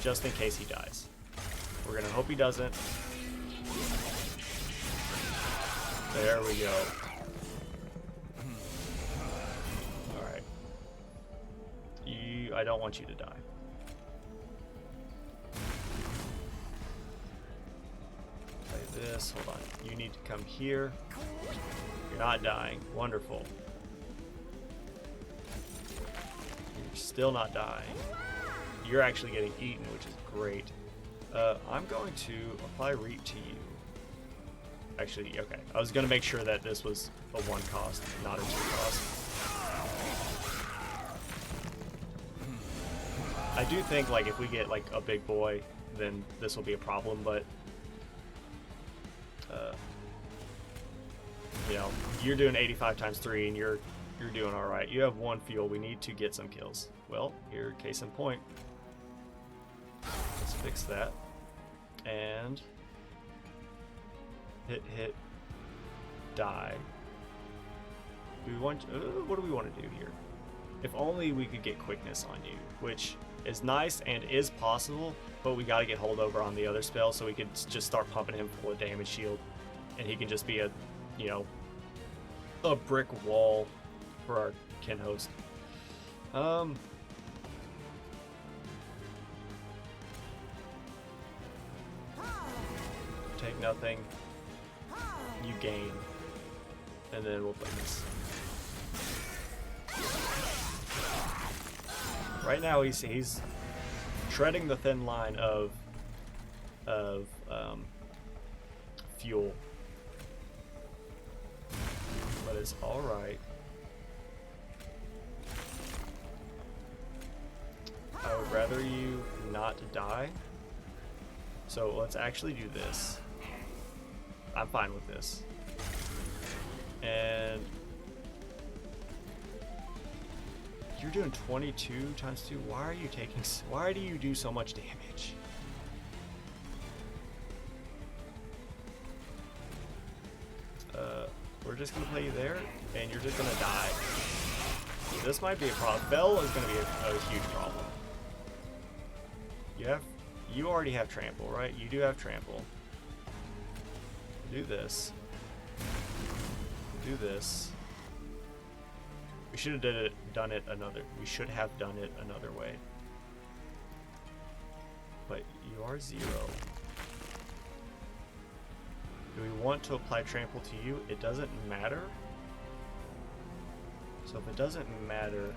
just in case he dies. We're gonna hope he doesn't. There we go. All right. I don't want you to die. This, hold on, you need to come here. You're not dying. Wonderful. You're still not dying. You're actually getting eaten, which is great. I'm going to apply Reap to you. Actually, okay, I was gonna make sure that this was a 1 cost, not a 2 cost. I do think, like, if we get like a big boy, then this will be a problem, but you know, you're doing 85 times 3 and you're doing all right. You have 1 fuel. We need to get some kills. Well, here, case in point. Let's fix that. And hit, die. Do we want? What do we want to do here? If only we could get quickness on you, which is nice and is possible, but we got to get holdover on the other spell so we could just start pumping him full of damage shield, and he can just be a, you know, a brick wall for our kin host. Take nothing. You gain, and then we'll play this. Right now he's treading the thin line of fuel, but it's all right. I would rather you not die, so let's actually do this. I'm fine with this. And you're doing 22 times 2. Why do you do so much damage? We're just gonna play you there, and you're just gonna die. This might be a problem. Bell is gonna be a huge problem. You already have trample, right? You do have trample. Do this. Do this. We should have done it another way. but you are 0. Do we want to apply trample to you? It doesn't matter. So if it doesn't matter,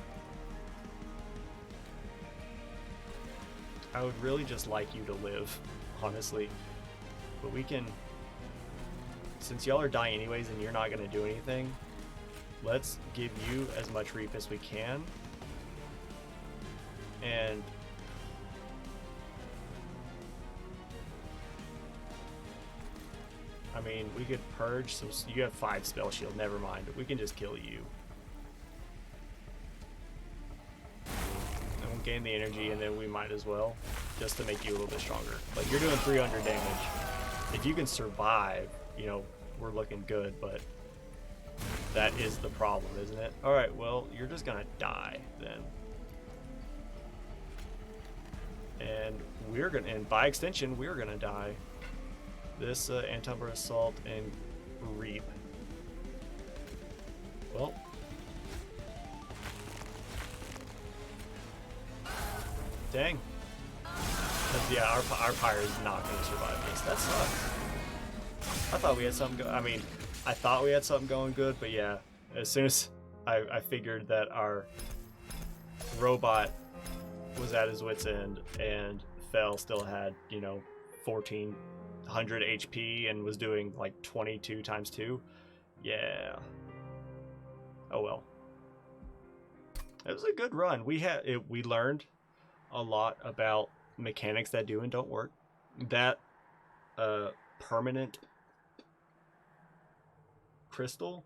I would really just like you to live, honestly. But we can, since y'all are dying anyways and you're not going to do anything, let's give you as much reap as we can. And I mean, we could purge some. You have 5 spell shield, never mind. We can just kill you. And we'll gain the energy, and then we might as well, just to make you a little bit stronger. Like, you're doing 300 damage. If you can survive, you know, we're looking good, but that is the problem, isn't it? Alright, well, you're just gonna die, then. And we're gonna, and by extension, we're gonna die. This anti-umber assault and reap. Well, dang. Yeah, our pyre is not going to survive this. That sucks. I thought we had something. I mean, I thought we had something going good, but yeah, as soon as I figured that our robot was at his wit's end and Fell still had, you know, 1400 HP and was doing like 22 times 2. Yeah. Oh well. It was a good run. We learned a lot about mechanics that do and don't work. That permanent crystal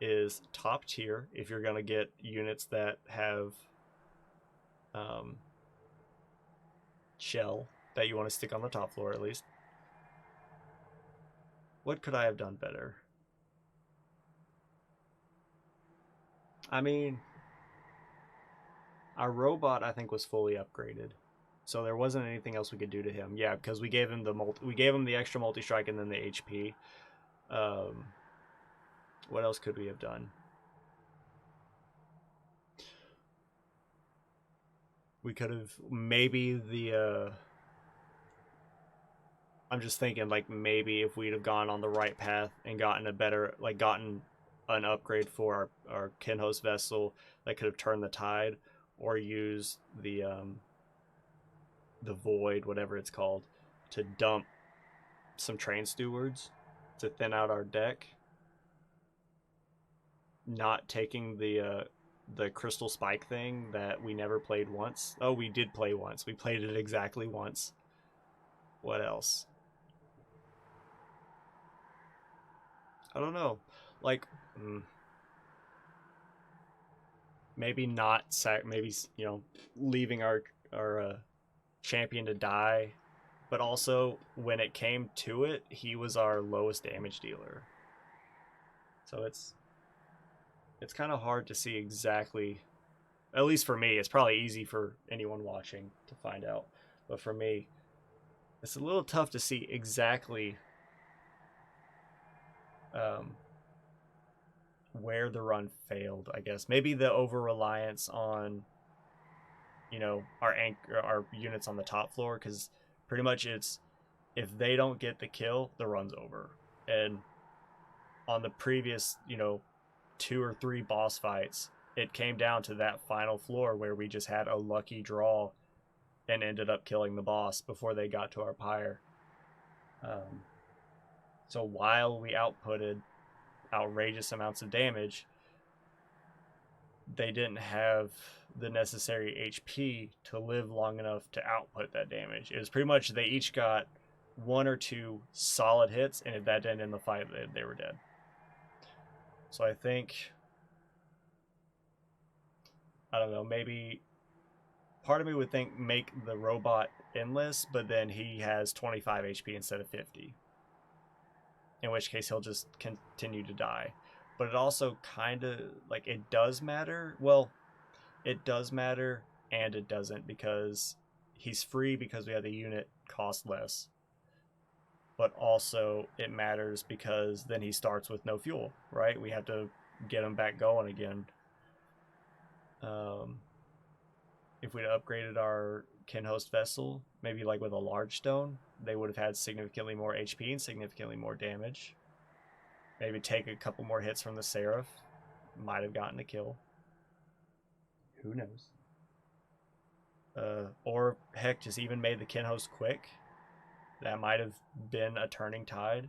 is top tier if you're gonna get units that have shell that you want to stick on the top floor at least. What could I have done better? I mean, our robot I think was fully upgraded, so there wasn't anything else we could do to him. Yeah, because we gave him the extra multi-strike and then the HP. What else could we have done? We could have maybe I'm just thinking, like, maybe if we'd have gone on the right path and gotten a better, like, gotten an upgrade for our Kinhost vessel that could have turned the tide, or use the void, whatever it's called, to dump some train stewards to thin out our deck. Not taking the crystal spike thing that we never played once. Oh, we did play once. We played it exactly once. What else? I don't know. Like, maybe not maybe, you know, leaving our champion to die, but also when it came to it, he was our lowest damage dealer. So it's kind of hard to see exactly, at least for me. It's probably easy for anyone watching to find out, but for me, it's a little tough to see exactly where the run failed, I guess. Maybe the over-reliance on, you know, our units on the top floor, because pretty much it's, if they don't get the kill, the run's over. And on the previous, you know, 2 or 3 boss fights, it came down to that final floor where we just had a lucky draw and ended up killing the boss before they got to our pyre. So while we outputted outrageous amounts of damage, they didn't have the necessary HP to live long enough to output that damage. It was pretty much they each got 1 or 2 solid hits, and if that didn't end the fight, they were dead. So I think, I don't know, maybe part of me would think make the robot endless, but then he has 25 HP instead of 50. In which case he'll just continue to die. But it also kind of, like, it does matter. Well, it does matter and it doesn't, because he's free because we have the unit cost less. But also it matters because then he starts with no fuel, right? We have to get him back going again. If we'd upgraded our Kinhost vessel, maybe like with a large stone, they would have had significantly more HP and significantly more damage. Maybe take a couple more hits from the Seraph. Might have gotten a kill. Who knows? Or heck, just even made the Kinhost quick. That might have been a turning tide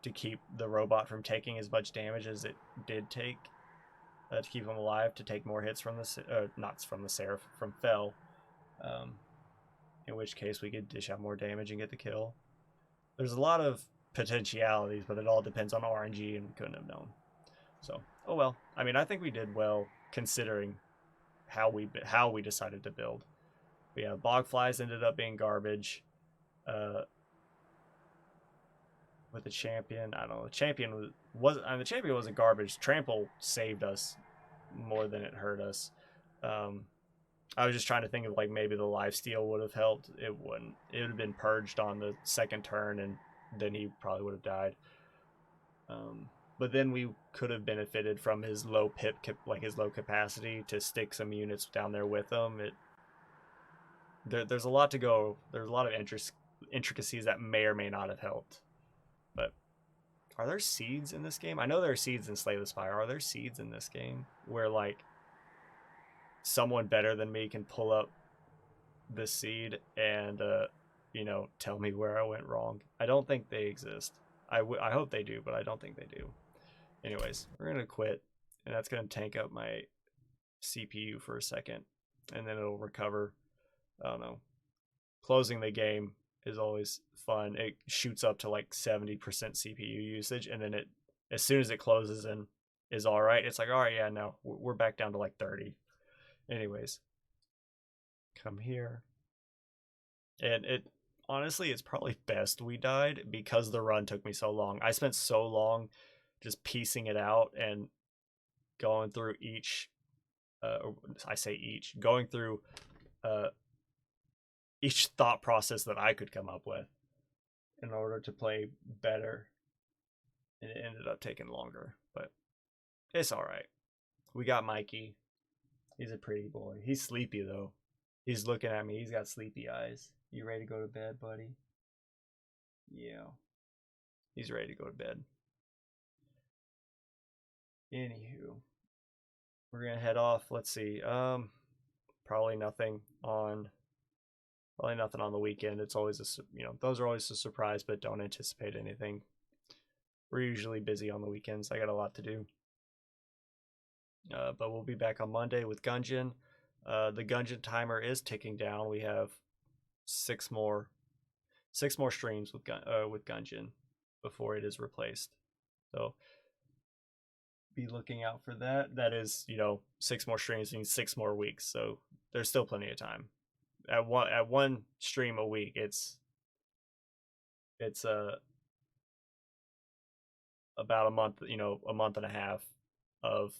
to keep the robot from taking as much damage as it did take. To keep him alive, to take more hits from the not from the Seraph, from Fel. In which case we could dish out more damage and get the kill. There's a lot of potentialities, but it all depends on RNG, and we couldn't have known. So, oh well. I mean, I think we did well considering how we decided to build. But yeah, Bogflies ended up being garbage. With the champion, I don't know. The champion the champion wasn't garbage. Trample saved us more than it hurt us. I was just trying to think of like maybe the lifesteal would have helped. It wouldn't. It would have been purged on the second turn, and then he probably would have died. But then we could have benefited from his low pip, like his low capacity, to stick some units down there with him. There's a lot to go. There's a lot of intricacies that may or may not have helped. But are there seeds in this game? I know there are seeds in Slay the Spire. Are there seeds in this game where like someone better than me can pull up this seed and tell me where I went wrong? I don't think they exist. I hope they do, but I don't think they do. Anyways, we're gonna quit, and that's gonna tank up my CPU for a second, and then it'll recover. I don't know. Closing the game is always fun. It shoots up to like 70% CPU usage, and then as soon as it closes and is all right, it's like, all right, yeah, no, we're back down to like 30. Anyways, come here. And honestly, it's probably best we died because the run took me so long. I spent so long just piecing it out and going through going through each thought process that I could come up with in order to play better. And it ended up taking longer, but it's all right. We got Mikey. He's a pretty boy. He's sleepy though. He's looking at me. He's got sleepy eyes. You ready to go to bed, buddy? Yeah. He's ready to go to bed. Anywho, we're gonna head off. Let's see. Probably nothing on the weekend. It's always those are always a surprise, but don't anticipate anything. We're usually busy on the weekends. I got a lot to do. But we'll be back on Monday with Gungeon. The Gungeon timer is ticking down. We have six more streams with Gungeon before it is replaced. So be looking out for that. That is, 6 more streams means 6 more weeks. So there's still plenty of time. At one stream a week, it's about a month, a month and a half of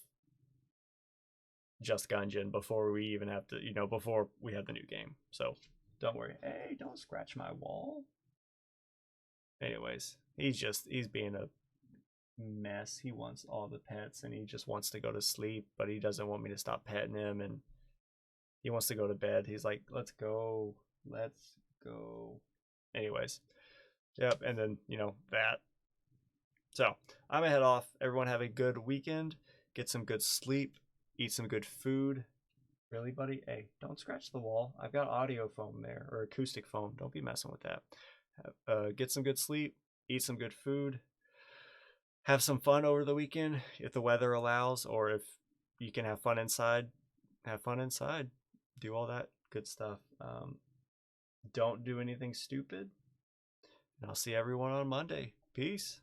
just Gungeon before we even have to, before we have the new game. So don't worry. Hey, don't scratch my wall. Anyways, he's being a mess. He wants all the pets and he just wants to go to sleep, but he doesn't want me to stop petting him, and he wants to go to bed. He's like, let's go. Anyways, yep, and then that. So I'm gonna head off. Everyone have a good weekend. Get some good sleep. Eat some good food. Really, buddy? Hey, don't scratch the wall. I've got audio foam there, or acoustic foam. Don't be messing with that. Get some good sleep. Eat some good food. Have some fun over the weekend if the weather allows, or if you can have fun inside. Have fun inside. Do all that good stuff. Don't do anything stupid. And I'll see everyone on Monday. Peace.